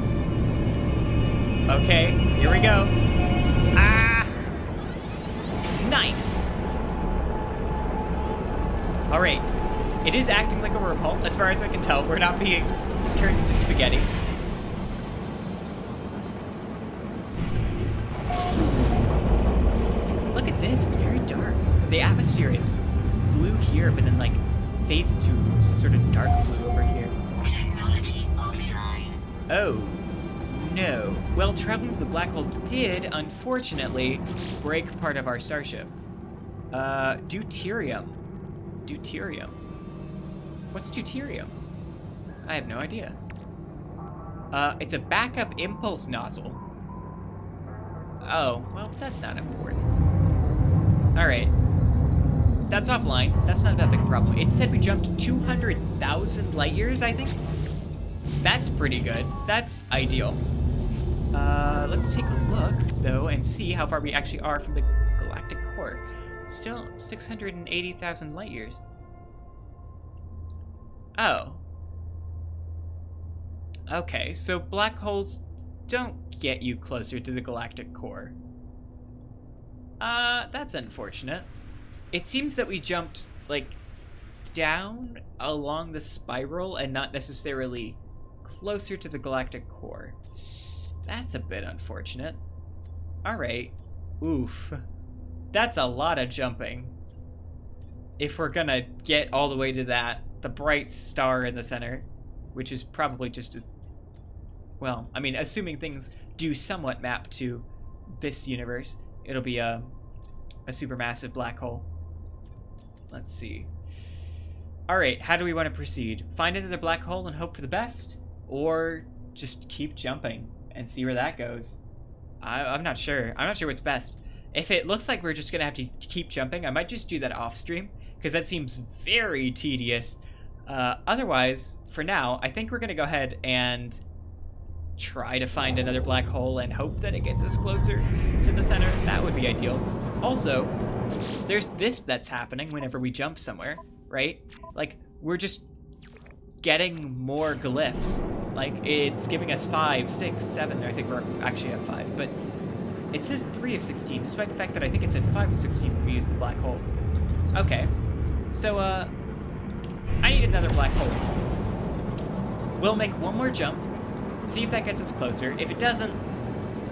Okay, here we go. Ah! Nice! Alright. It is acting like a wormhole, as far as I can tell. We're not being turned into spaghetti. Look at this, it's very dark. The atmosphere is blue here, but then, like, fades into some sort of dark blue over here. Technology offline. Oh, no. Well, traveling to the black hole did, unfortunately, break part of our starship. Deuterium. Deuterium. What's deuterium? I have no idea. It's a backup impulse nozzle. Oh, well, that's not important. Alright. That's offline. That's not that big a problem. It said we jumped 200,000 light years, I think? That's pretty good. That's ideal. Let's take a look, though, and see how far we actually are from the galactic core. Still 680,000 light years. Oh. Okay, so black holes don't get you closer to the galactic core. That's unfortunate. It seems that we jumped, like, down along the spiral and not necessarily closer to the galactic core. That's a bit unfortunate. Alright. Oof. That's a lot of jumping. If we're gonna get all the way to that, the bright star in the center, which is probably just a... Well, I mean, assuming things do somewhat map to this universe, it'll be a supermassive black hole. Let's see. Alright, how do we want to proceed? Find another black hole and hope for the best? Or just keep jumping and see where that goes? I'm not sure. I'm not sure what's best. If it looks like we're just going to have to keep jumping, I might just do that off stream, because that seems very tedious. Otherwise, for now, I think we're going to go ahead and try to find another black hole and hope that it gets us closer to the center. That would be ideal. Also, there's this that's happening whenever we jump somewhere, right? Like, we're just getting more glyphs. Like, it's giving us 5, 6, 7. I think we're actually at 5, but it says 3 of 16, despite the fact that I think it's at 5 of 16 when we use the black hole. Okay, so, I need another black hole. We'll make one more jump, see if that gets us closer. If it doesn't,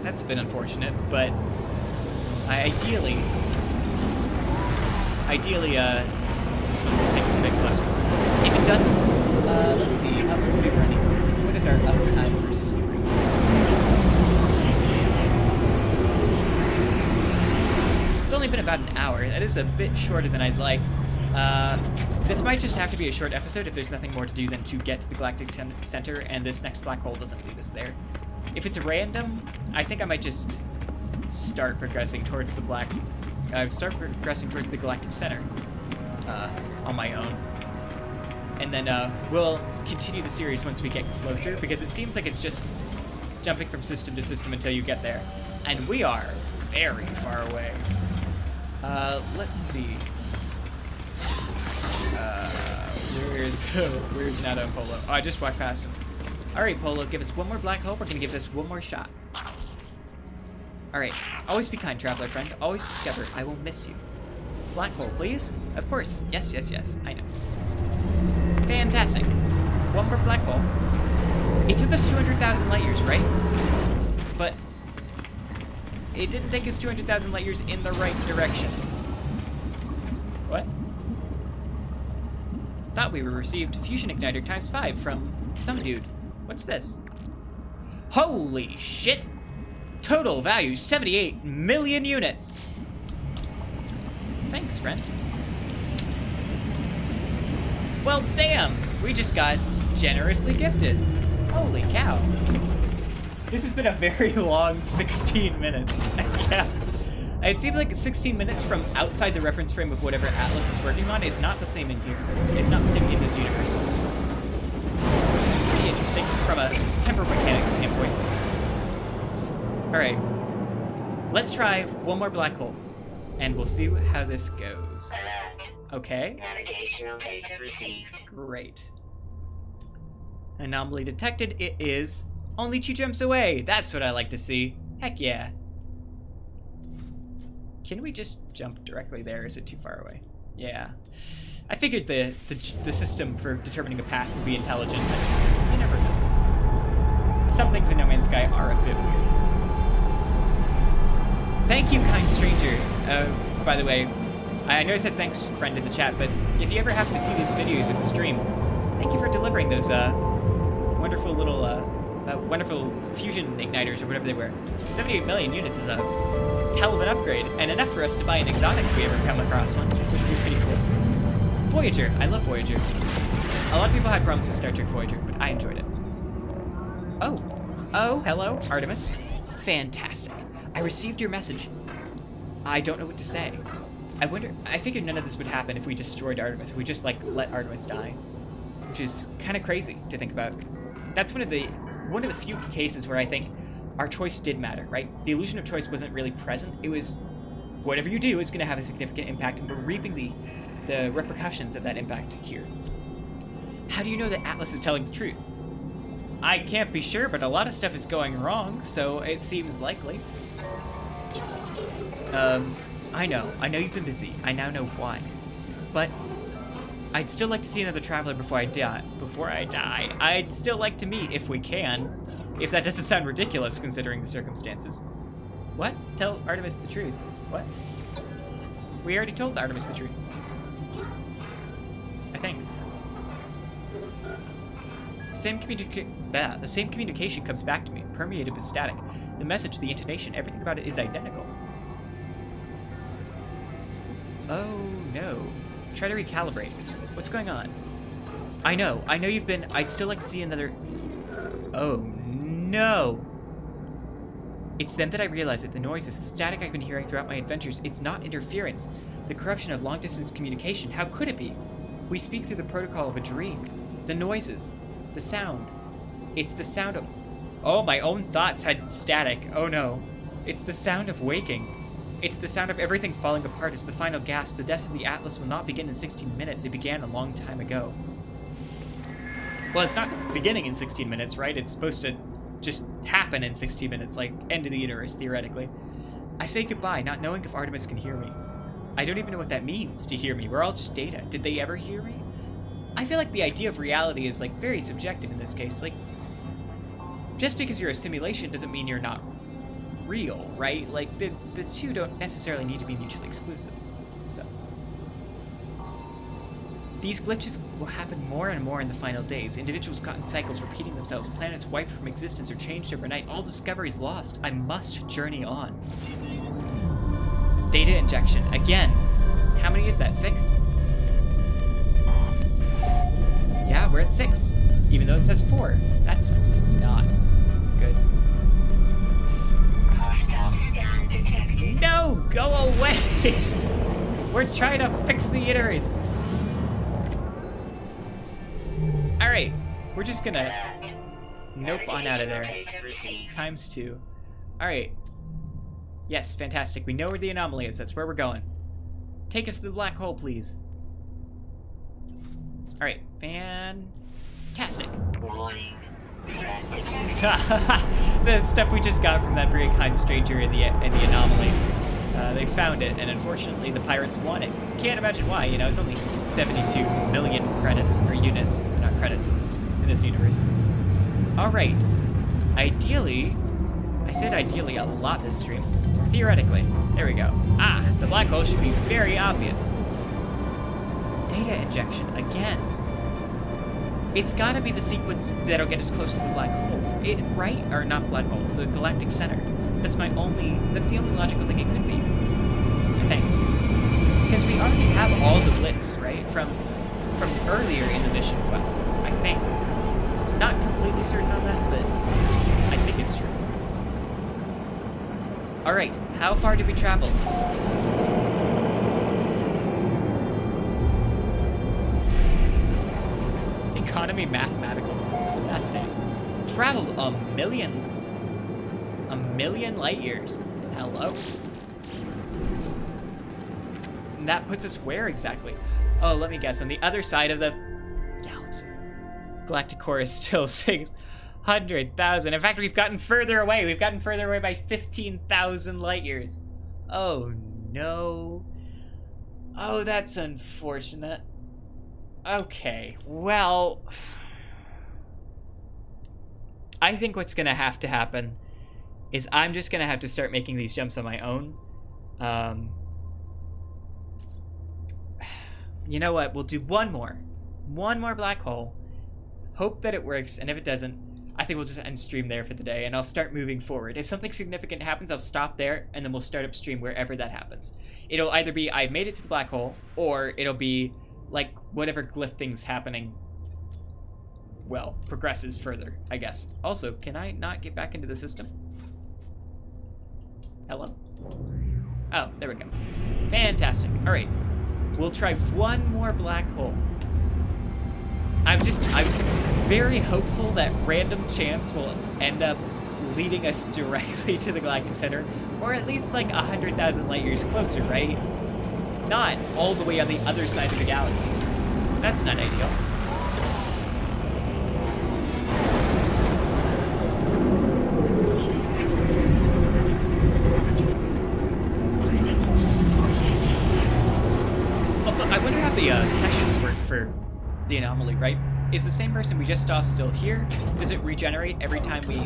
that's a bit unfortunate, but ideally, this one will take us a bit closer. If it doesn't, let's see, how long are we running? What is our uptime for stream? It's only been about an hour. That is a bit shorter than I'd like. This might just have to be a short episode if there's nothing more to do than to get to the galactic center and this next black hole doesn't lead us there. If it's random, I think I might just start progressing towards the galactic center on my own. And then we'll continue the series once we get closer, because it seems like it's just jumping from system to system until you get there. And we are very far away. Let's see. Where's Nado and Polo? Oh, I just walked past him. Alright, Polo, give us one more black hole. We're gonna give this one more shot. Alright, always be kind, traveler friend. Always discover I will miss you. Black hole, please? Of course. Yes, yes, yes. I know. Fantastic. One more black hole. It took us 200,000 light years, right? But it didn't take us 200,000 light years in the right direction. What? Thought we received fusion igniter ×5 from some dude. What's this? Holy shit! Total value 78 million units. Thanks, friend. Well, damn. We just got generously gifted. Holy cow. This has been a very long 16 minutes. Yeah. It seems like 16 minutes from outside the reference frame of whatever Atlas is working on is not the same in here. It's not the same in this universe. Which is pretty interesting from a temporal mechanics standpoint. Alright. Let's try one more black hole. And we'll see how this goes. Alert. Okay. Navigational data received. Great. Anomaly detected. It is only 2 jumps away. That's what I like to see. Heck yeah. Can we just jump directly there? Is it too far away? Yeah. I figured the system for determining a path would be intelligent, but you never know. Some things in No Man's Sky are a bit weird. Thank you, kind stranger. By the way, I know I said thanks to a friend in the chat, but if you ever happen to see these videos or the stream, thank you for delivering those wonderful little wonderful fusion igniters or whatever they were. 78 million units is a hell of an upgrade, and enough for us to buy an exotic if we ever come across one, which would be pretty cool. Voyager. I love Voyager. A lot of people had problems with Star Trek Voyager, but I enjoyed it. Oh. Oh, hello, Artemis. Fantastic. I received your message. I don't know what to say. I figured none of this would happen if we destroyed Artemis, if we just, like, let Artemis die. Which is kind of crazy to think about. That's one of the few cases where I think our choice did matter, right? The illusion of choice wasn't really present. It was, whatever you do is going to have a significant impact, and we're reaping the repercussions of that impact here. How do you know that Atlas is telling the truth? I can't be sure, but a lot of stuff is going wrong, so it seems likely. I know you've been busy. I now know why. But I'd still like to see another traveler before I die. I'd still like to meet if we can. If that doesn't sound ridiculous considering the circumstances. What? Tell Artemis the truth. What? We already told Artemis the truth. I think. The same communication comes back to me, permeated but static. The message, the intonation, everything about it is identical. Oh no. Try to recalibrate. What's going on? I know you've been... I'd still like to see another... Oh no! It's then that I realize that the noises, the static I've been hearing throughout my adventures, it's not interference. The corruption of long-distance communication, how could it be? We speak through the protocol of a dream. The noises, the sound. It's the sound of... Oh, my own thoughts had static. Oh no. It's the sound of waking. It's the sound of everything falling apart. It's the final gasp. The death of the Atlas will not begin in 16 minutes. It began a long time ago. Well, it's not beginning in 16 minutes, right? It's supposed to just happen in 16 minutes, like end of the universe, theoretically. I say goodbye, not knowing if Artemis can hear me. I don't even know what that means, to hear me. We're all just data. Did they ever hear me? I feel like the idea of reality is, like, very subjective in this case. Like, just because you're a simulation doesn't mean you're not real, right? Like, the two don't necessarily need to be mutually exclusive. So these glitches will happen more and more in the final days. Individuals caught in cycles repeating themselves, planets wiped from existence or changed overnight, all discoveries lost. I must journey on. Data injection. Again. How many is that? 6? Yeah, we're at 6. Even though it says 4. That's not good. Scan detected. No! Go away! We're trying to fix the universe. Alright. We're just gonna... Nope on out of there. Times 2. Alright. Yes, fantastic. We know where the anomaly is. That's where we're going. Take us to the black hole, please. Alright. Fantastic. Warning. Threat detected. The stuff we just got from that very kind stranger in the anomaly. They found it, and unfortunately the pirates want it. Can't imagine why, you know, it's only 72 million credits, or units. They're not credits in this universe. Alright. Ideally, I said ideally a lot this stream. Theoretically. There we go. Ah, the black hole should be very obvious. Data injection, again. It's gotta be the sequence that'll get us close to the black hole. Right? Or not black hole, the galactic center. That's the only logical thing it could be. I think. Because we already have all the blips, right? From earlier in the mission quests. Not completely certain on that, but I think it's true. Alright, how far did we travel? Economy mathematical. Fascinating. Traveled a million light years. Hello? And that puts us where exactly? Oh, let me guess. On the other side of the galaxy. Galactic core is still 600,000. In fact, we've gotten further away. We've gotten further away by 15,000 light years. Oh, no. Oh, that's unfortunate. Okay, well, I think what's going to happen is I'm just going to have to start making these jumps on my own. You know what? We'll do one more black hole. Hope that it works, and if it doesn't, I think we'll just end stream there for the day, and I'll start moving forward. If something significant happens, I'll stop there, and then we'll start upstream wherever that happens. It'll either be I've made it to the black hole, or it'll be like whatever glyph thing's happening, well, progresses further, I guess. Also, can I not get back into the system? Hello? Oh, there we go. Fantastic. All right. We'll try one more black hole. I'm very hopeful that random chance will end up leading us directly to the galactic center, or at least like 100,000 light years closer, right? Not all the way on the other side of the galaxy. That's not ideal. Also, I wonder how the sessions work for the anomaly, right? Is the same person we just saw still here? Does it regenerate every time we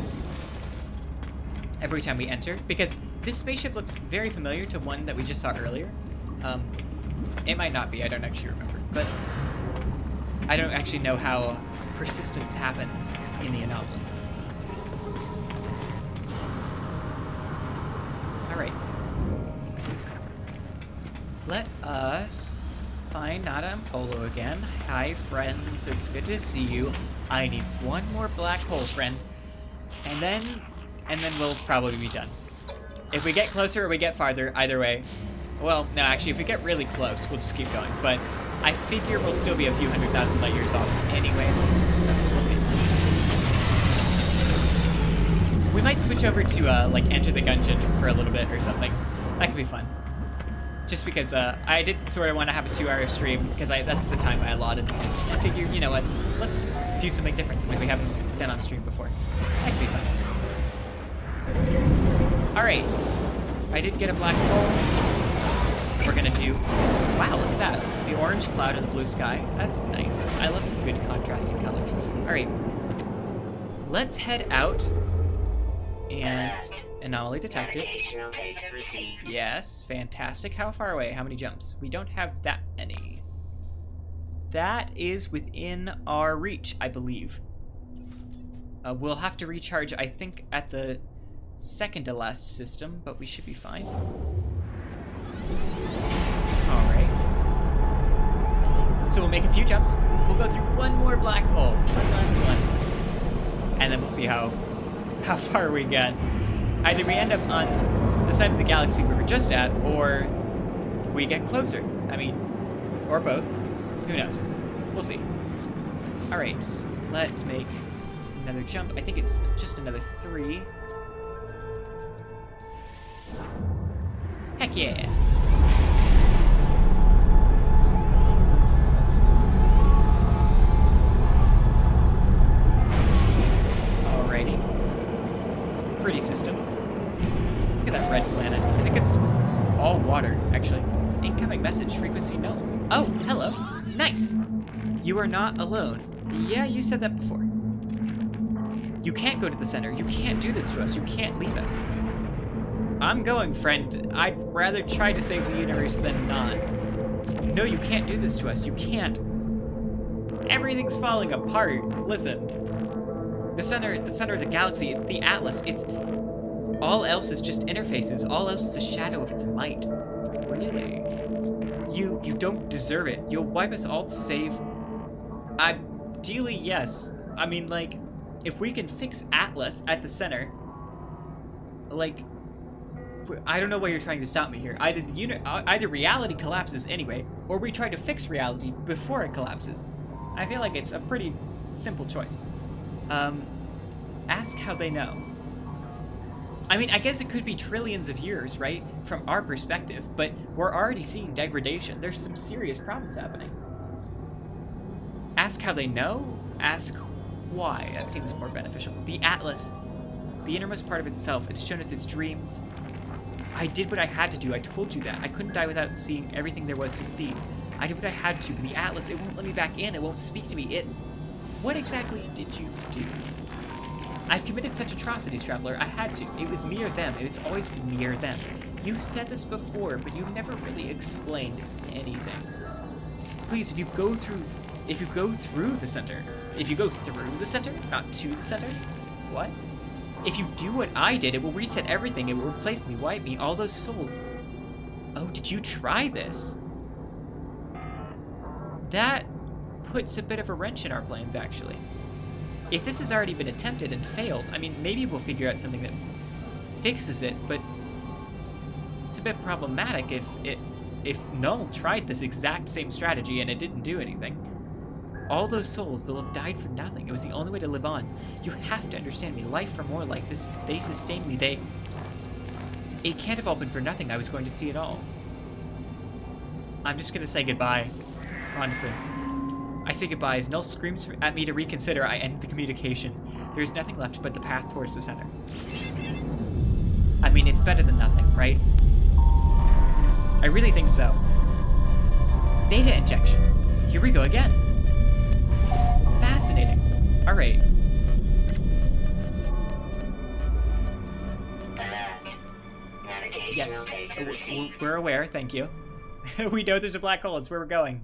enter? Because this spaceship looks very familiar to one that we just saw earlier. It might not be, I don't actually remember, but I don't actually know how persistence happens in the anomaly. Alright. Let us find Nada and Polo again. Hi, friends, it's good to see you. I need one more black hole, friend. And then we'll probably be done. If we get closer or we get farther, either way. Well, no, actually, if we get really close, we'll just keep going. But I figure we'll still be a few 100,000 light years off anyway, so we'll see. We might switch over to, like, Enter the Gungeon for a little bit or something. That could be fun. Just because I did sort of want to have a 2-hour stream, because that's the time I allotted. I figure, you know what, let's do something different, something we haven't done on stream before. That could be fun. Alright, I did get a black hole. We're gonna do, wow, look at that. The orange cloud and the blue sky. That's nice. I love good contrasting colors. Alright, let's head out and anomaly detected. Navigational data received. Yes, fantastic. How far away? How many jumps? We don't have that many. That is within our reach, I believe. We'll have to recharge, I think, at the second to last system, but we should be fine. Alright. So we'll make a few jumps. We'll go through one more black hole. One last one. And then we'll see how far we get. Either we end up on the side of the galaxy we were just at, or we get closer. I mean, or both. Who knows? We'll see. Alright, let's make another jump. I think it's just another 3. Heck yeah! Alrighty. Pretty system. Look at that red planet. I think it's all water, actually. Incoming message frequency no. Oh, hello. Nice. You are not alone. Yeah, you said that before. You can't go to the center. You can't do this to us. You can't leave us. I'm going, friend. I'd rather try to save the universe than not. No, you can't do this to us. You can't. Everything's falling apart. Listen. The center of the galaxy, it's the Atlas. It's all else is just interfaces. All else is a shadow of its might. Really? You don't deserve it. You'll wipe us all to save. Ideally, yes. I mean, like, if we can fix Atlas at the center, like, I don't know why you're trying to stop me here. Either reality collapses anyway, or we try to fix reality before it collapses. I feel like it's a pretty simple choice. Ask how they know. I mean, I guess it could be trillions of years, right? From our perspective, but we're already seeing degradation. There's some serious problems happening. Ask how they know? Ask why. That seems more beneficial. The Atlas, the innermost part of itself, it's shown us its dreams. I did what I had to do. I told you that. I couldn't die without seeing everything there was to see. I did what I had to, but the Atlas, it won't let me back in. It won't speak to me. What exactly did you do? I've committed such atrocities, Traveler. I had to. It was me or them. It was always me or them. You've said this before, but you've never really explained anything. Please, if you go through the center, not to the center, what? If you do what I did, it will reset everything. It will replace me, wipe me, all those souls. Oh, did you try this? That puts a bit of a wrench in our plans, actually. If this has already been attempted and failed, I mean, maybe we'll figure out something that fixes it, but it's a bit problematic if Null tried this exact same strategy and it didn't do anything. All those souls, they'll have died for nothing. It was the only way to live on. You have to understand me. Life for more life. They sustained me. It can't have all been for nothing. I was going to see it all. I'm just gonna say goodbye, honestly. I say goodbye. As Null screams at me to reconsider, I end the communication. There's nothing left but the path towards the center. I mean, it's better than nothing, right? I really think so. Data injection. Here we go again. Fascinating. All right. Alert. Navigational Yes, data received. we're aware. Thank you. We know there's a black hole. It's where we're going.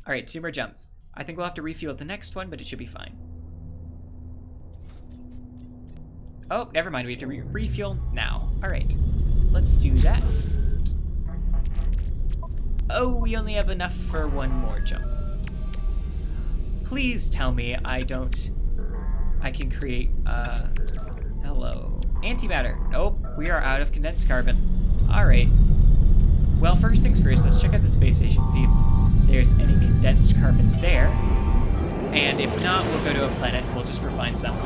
All right, 2 more jumps. I think we'll have to refuel at the next one, but it should be fine. Oh, never mind. We have to refuel now. All right, let's do that. Oh, we only have enough for 1 more jump. Please tell me I can create, hello. Antimatter. Nope, we are out of condensed carbon. All right. Well, first things first, let's check out the space station, see if there's any condensed carbon there. And if not, we'll go to a planet and we'll just refine some.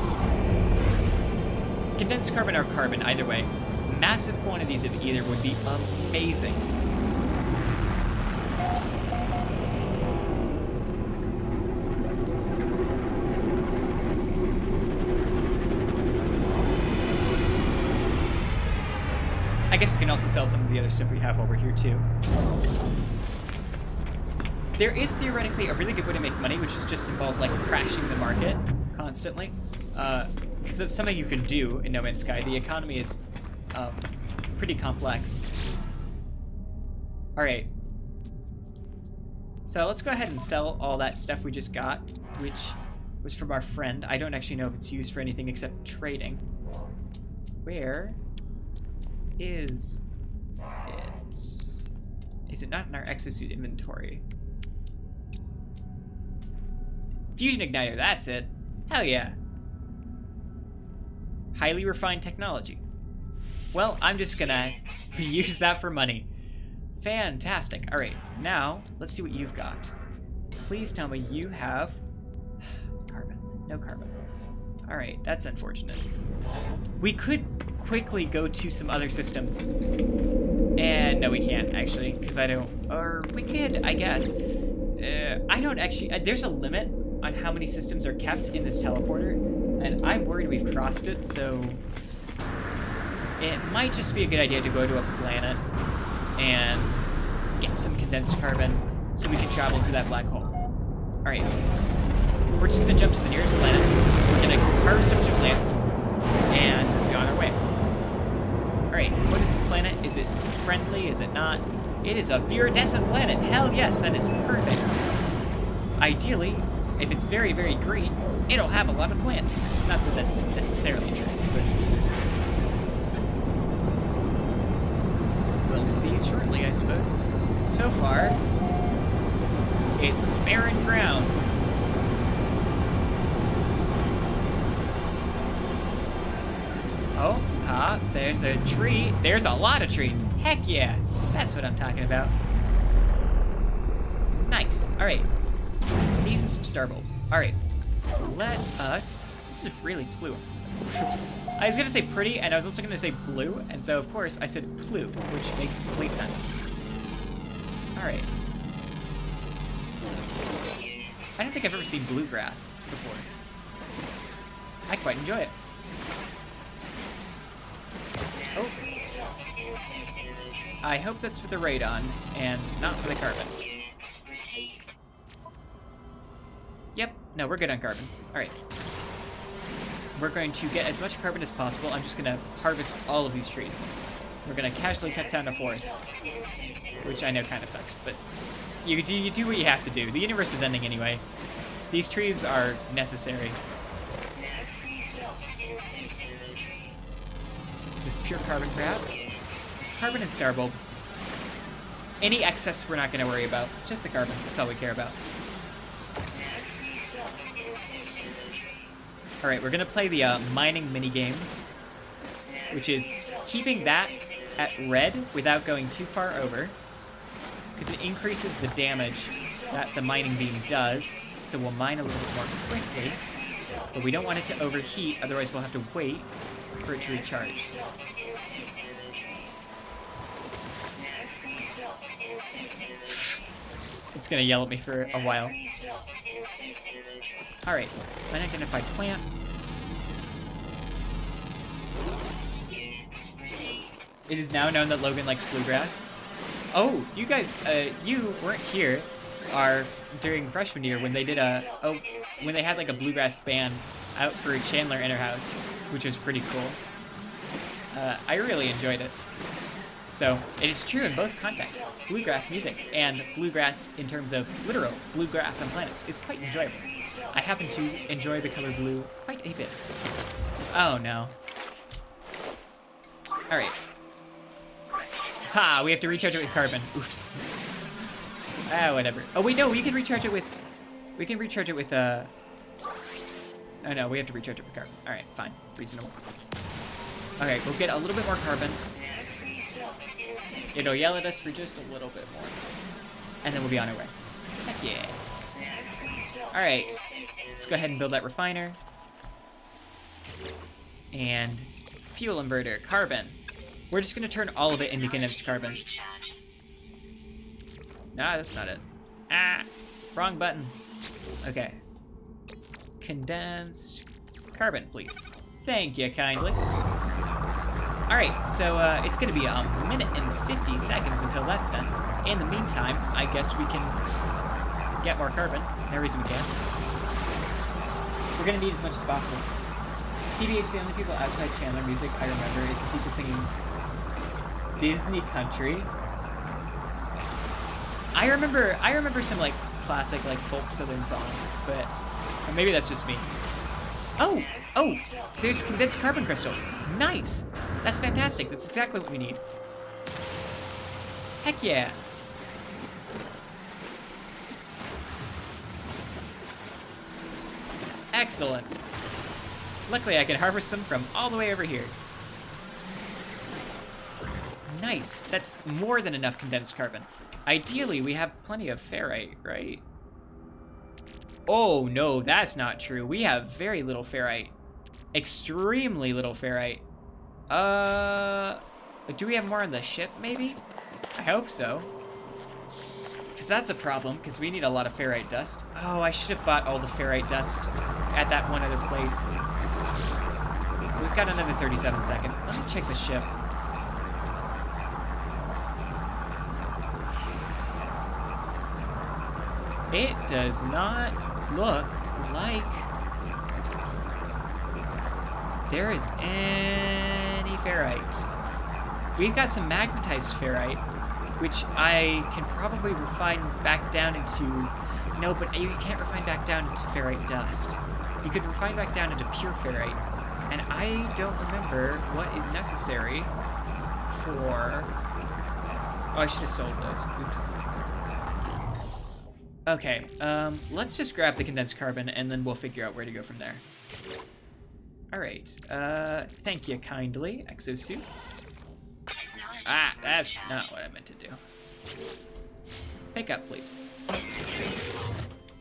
Condensed carbon or carbon, either way. Massive quantities of either would be amazing. I guess we can also sell some of the other stuff we have while we're here, too. There is theoretically a really good way to make money, which just involves, like, crashing the market constantly. Because that's something you can do in No Man's Sky. The economy is pretty complex. Alright. So let's go ahead and sell all that stuff we just got, which was from our friend. I don't actually know if it's used for anything except trading. Where is it? Is it not in our exosuit inventory? Fusion igniter, that's it. Hell yeah. Highly refined technology. Well, I'm just gonna use that for money. Fantastic. All right, now let's see what you've got. Please tell me you have carbon. No carbon. All right, that's unfortunate. We could quickly go to some other systems. And no, we can't actually, because I don't, or we could, I guess. I don't actually, there's a limit on how many systems are kept in this teleporter, and I'm worried we've crossed it, so it might just be a good idea to go to a planet and get some condensed carbon so we can travel to that black hole. All right, we're just gonna jump to the nearest planet. We're gonna harvest a bunch of plants and be on our way. All right, what is this planet? Is it friendly? Is it not? It is a viridescent planet. Hell yes, that is perfect. Ideally, if it's very, very green, it'll have a lot of plants. Not that that's necessarily true, but we'll see shortly, I suppose. So far, it's barren ground. Ah, there's a tree. There's a lot of trees. Heck yeah. That's what I'm talking about. Nice. All right. These and some star bulbs. All right. Let us... This is really blue. I was going to say pretty, and I was also going to say blue, and so, of course, I said blue, which makes complete sense. All right. I don't think I've ever seen bluegrass before. I quite enjoy it. Oh. I hope that's for the radon, and not for the carbon. Yep, no, we're good on carbon. Alright. We're going to get as much carbon as possible. I'm just going to harvest all of these trees. We're going to casually cut down the forest. Which I know kind of sucks, but you do what you have to do. The universe is ending anyway. These trees are necessary. Just pure carbon, perhaps? Carbon and star bulbs. Any excess we're not going to worry about. Just the carbon. That's all we care about. Alright, we're going to play the mining minigame, which is keeping that at red without going too far over, because it increases the damage that the mining beam does, so we'll mine a little bit more quickly, but we don't want it to overheat, otherwise we'll have to wait for it to recharge. It's going to yell at me for a while. Alright, unidentified plant. It is now known that Logan likes bluegrass. Oh, you guys, you weren't here during freshman year when they did when they had like a bluegrass band out for Chandler Innerhouse, which was pretty cool. I really enjoyed it. So, it is true in both contexts. Bluegrass music and bluegrass in terms of literal bluegrass on planets is quite enjoyable. I happen to enjoy the color blue quite a bit. Oh no. Alright. Ha! We have to recharge it with carbon. Oops. Ah, whatever. Oh wait, no, we can recharge it with... We can recharge it with, Oh no, we have to recharge it with carbon. Alright, fine. Reasonable. Okay, we'll get a little bit more carbon. It'll yell at us for just a little bit more. And then we'll be on our way. Heck yeah. Alright. Let's go ahead and build that refiner. And fuel inverter, carbon. We're just going to turn all of it into condensed carbon. Nah, that's not it. Ah! Wrong button. Okay. Condensed carbon, please. Thank you kindly. Alright, so it's going to be a minute and 50 seconds until that's done. In the meantime, I guess we can get more carbon. No reason we can't. We're going to need as much as possible. TBH, the only people outside Chandler music I remember is the people singing Disney country. I remember some like classic like folk southern songs, but or maybe that's just me. Oh, there's condensed carbon crystals. Nice. That's fantastic. That's exactly what we need. Heck yeah. Excellent. Luckily, I can harvest them from all the way over here. Nice. That's more than enough condensed carbon. Ideally, we have plenty of ferrite, right? Oh, no, that's not true. We have very little ferrite. Extremely little ferrite. Do we have more on the ship, maybe? I hope so. Because that's a problem, because we need a lot of ferrite dust. Oh, I should have bought all the ferrite dust at that one other place. We've got another 37 seconds. Let me check the ship. It does not look like there is any ferrite. We've got some magnetized ferrite, which I can probably refine back down into... No, but you can't refine back down into ferrite dust. You could refine back down into pure ferrite. And I don't remember what is necessary for... Oh, I should have sold those. Oops. Okay, let's just grab the condensed carbon, and then we'll figure out where to go from there. Alright, thank you kindly, exosuit. Technology Ah, that's recharge. not what I meant to do. Pick up, please.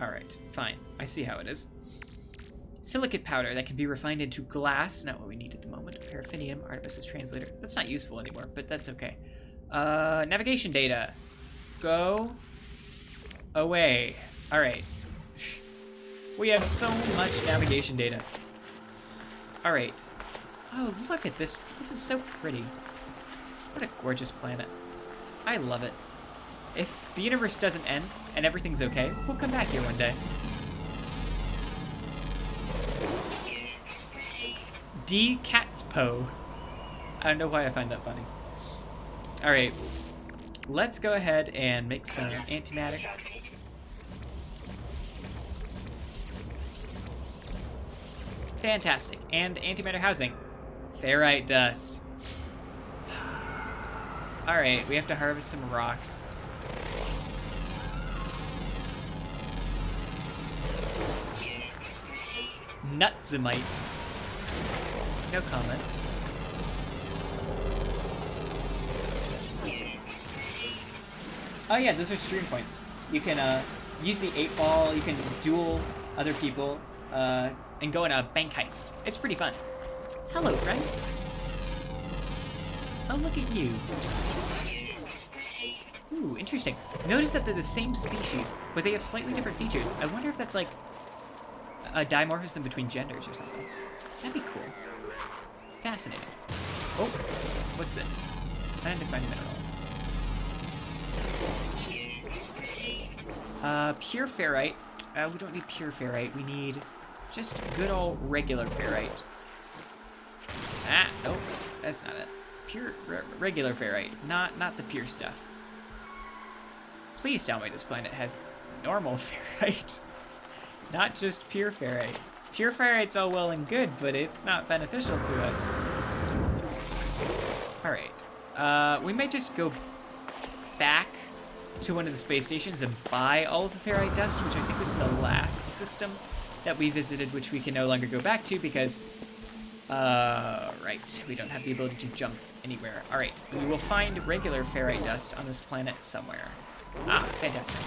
Alright, fine. I see how it is. Silicate powder that can be refined into glass. Not what we need at the moment. Paraffinium, Artemis's translator. That's not useful anymore, but that's okay. Navigation data. Go away. Alright. We have so much navigation data. Alright. Oh, look at this. This is so pretty. What a gorgeous planet. I love it. If the universe doesn't end and everything's okay, we'll come back here one day. Units received. D. Catspo. I don't know why I find that funny. Alright. Let's go ahead and make some antimatter. Constructed. Fantastic. And antimatter housing. Ferrite dust. Alright, we have to harvest some rocks. Units received. Nutsamite. No comment. Units received. Oh yeah, those are stream points. You can use the 8-ball, you can duel other people, and go on a bank heist. It's pretty fun. Hello, friend. Oh, look at you. Units received. Ooh, interesting. Notice that they're the same species, but they have slightly different features. I wonder if that's like a dimorphism between genders or something. That'd be cool. Fascinating. Oh, what's this? Undefined mineral. Units received. Pure ferrite. We don't need pure ferrite. We need just good old regular ferrite. Ah, oh, that's not it. Pure, regular ferrite, not the pure stuff. Please tell me this planet has normal ferrite, not just pure ferrite. Pure ferrite's all well and good, but it's not beneficial to us. All right, we might just go back to one of the space stations and buy all of the ferrite dust, which I think was in the last system that we visited, which we can no longer go back to because, right, we don't have the ability to jump anywhere. All right, we will find regular ferrite dust on this planet somewhere. Ah, fantastic.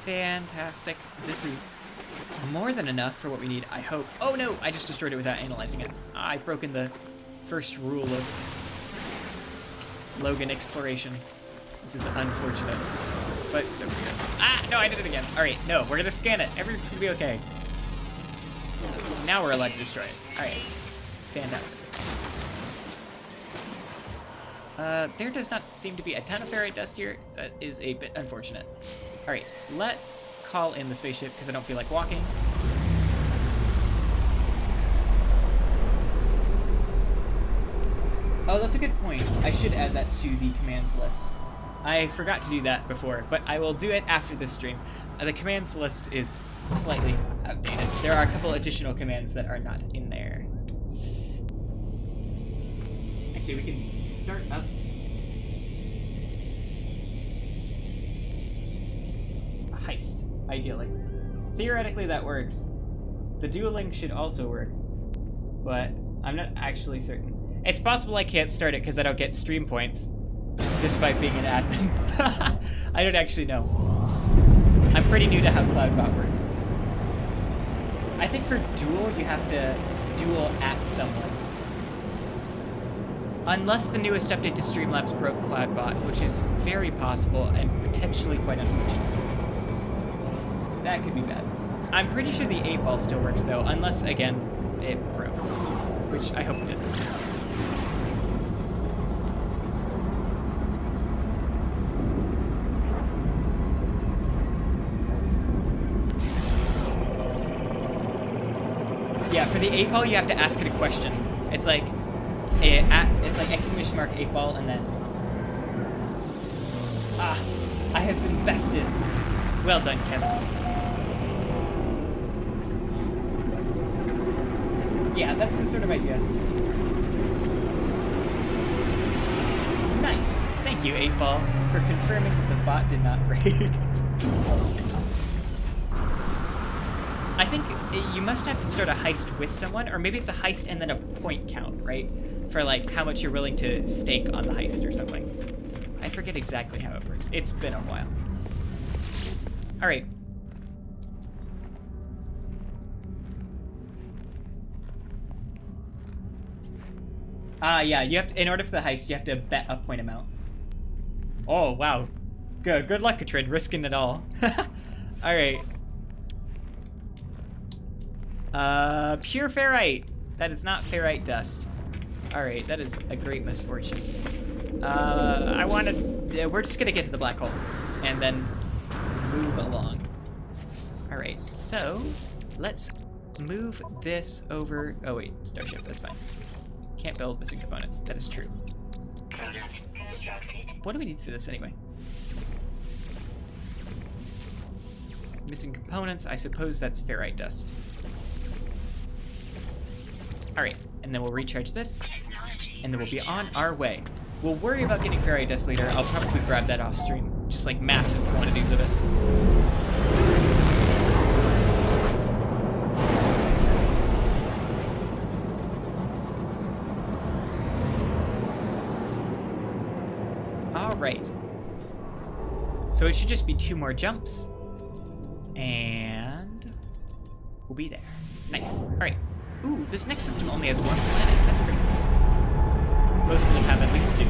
Fantastic. This is more than enough for what we need, I hope. Oh no, I just destroyed it without analyzing it. I've broken the first rule of Logan exploration. This is unfortunate, but so weird. Ah, no, I did it again. All right, no, we're gonna scan it. Everything's gonna be okay. Now we're allowed to destroy it. All right, fantastic. There does not seem to be a ton of ferrite dust here. That is a bit unfortunate. All right, let's call in the spaceship because I don't feel like walking. Oh, that's a good point. I should add that to the commands list. I forgot to do that before, but I will do it after this stream. The commands list is slightly outdated. There are a couple additional commands that are not in there. Actually, we can start up. A heist, ideally. Theoretically, that works. The dueling should also work, but I'm not actually certain. It's possible I can't start it because I don't get stream points, despite being an admin. I don't actually know. I'm pretty new to how CloudBot works. I think for duel, you have to duel at someone. Unless the newest update to Streamlabs broke CloudBot, which is very possible and potentially quite unfortunate. That could be bad. I'm pretty sure the 8-ball still works though, unless, again, it broke. Which I hope it didn't. Yeah, for the 8-ball, you have to ask it a question. It's like, it's like exclamation mark 8-ball and then... Ah, I have been bested. Well done, Kevin. Yeah, that's the sort of idea. Nice. Thank you, 8-Ball, for confirming that the bot did not break. I think you must have to start a heist with someone, or maybe it's a heist and then a point count, right? For like how much you're willing to stake on the heist or something. I forget exactly how it works. It's been a while. All right. Yeah, you have to, in order for the heist, you have to bet a point amount. Oh, wow. Good luck, Katrin, risking it all. All right. Pure ferrite. That is not ferrite dust. All right, that is a great misfortune. We're just gonna get to the black hole and then move along. All right, so let's move this over. Oh wait, starship, that's fine. Can't build missing components. That is true. Product constructed. What do we need for this anyway? Missing components, I suppose that's ferrite dust. Alright, and then we'll recharge this, and then we'll be on our way. We'll worry about getting ferrite dust later. I'll probably grab that off stream. Just like massive quantities of it. Alright. So it should just be 2 more jumps. And we'll be there. Nice. Alright. Ooh, this next system only has 1 planet. That's pretty cool. Most of them have at least 2.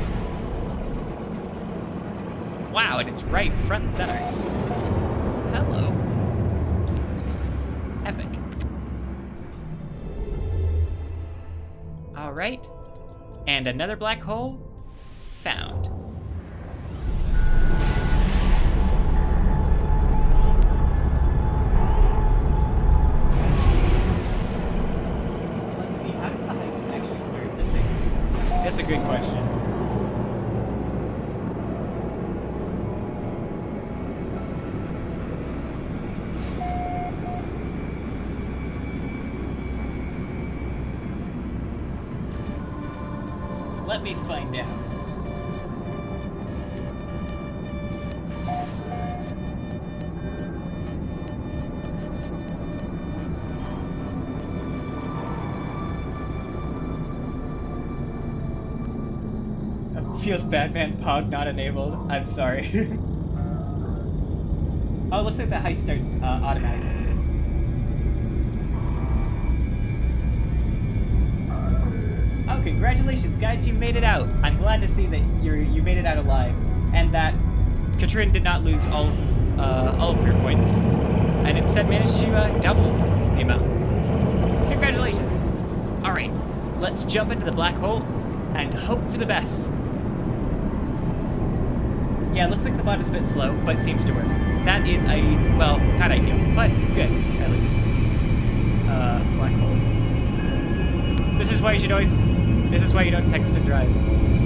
Wow, and it's right front and center. Hello. Epic. Alright. And another black hole found. That's a good question. Let me find out. Feels Batman Pog not enabled. I'm sorry. Oh, it looks like the heist starts automatically. Oh, congratulations, guys! You made it out. I'm glad to see that you made it out alive, and that Katrin did not lose all of her points, and instead managed to double the amount. Congratulations! All right, let's jump into the black hole and hope for the best. Yeah, it looks like the bot is a bit slow, but seems to work. That is well, not ideal, but good, at least. Black hole. This is why you don't text and drive.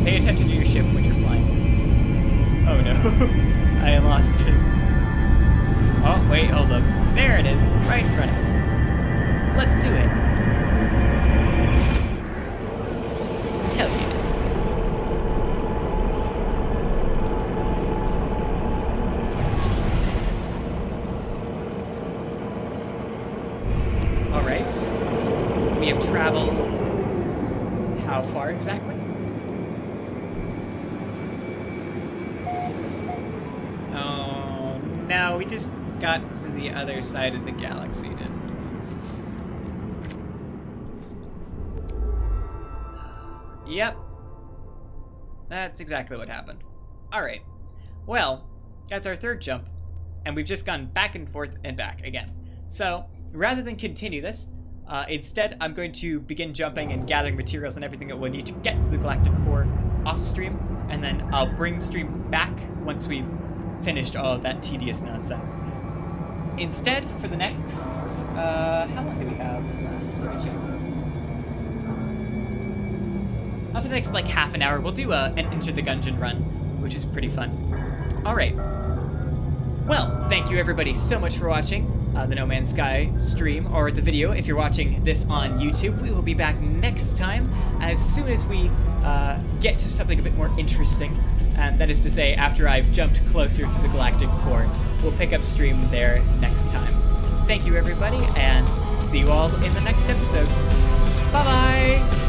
Pay attention to your ship when you're flying. Oh no. I lost it. Oh, wait, hold up. There it is, right in front of us. Let's do it. Hell yeah. Traveled how far exactly? Oh no, we just got to the other side of the galaxy, didn't we? Yep. That's exactly what happened. Alright. Well, that's our 3rd jump, and we've just gone back and forth and back again. So, rather than continue this, instead, I'm going to begin jumping and gathering materials and everything that we'll need to get to the galactic core off stream, and then I'll bring stream back once we've finished all of that tedious nonsense. Instead, for the next, how long do we have left? Let me check. For the next, like, half an hour, we'll do an Enter the Gungeon run, which is pretty fun. Alright. Well, thank you everybody so much for watching. the No Man's Sky stream, or the video if you're watching this on YouTube. We will be back next time as soon as we get to something a bit more interesting. And that is to say, after I've jumped closer to the galactic core. We'll pick up stream there next time. Thank you, everybody, and see you all in the next episode. Bye-bye!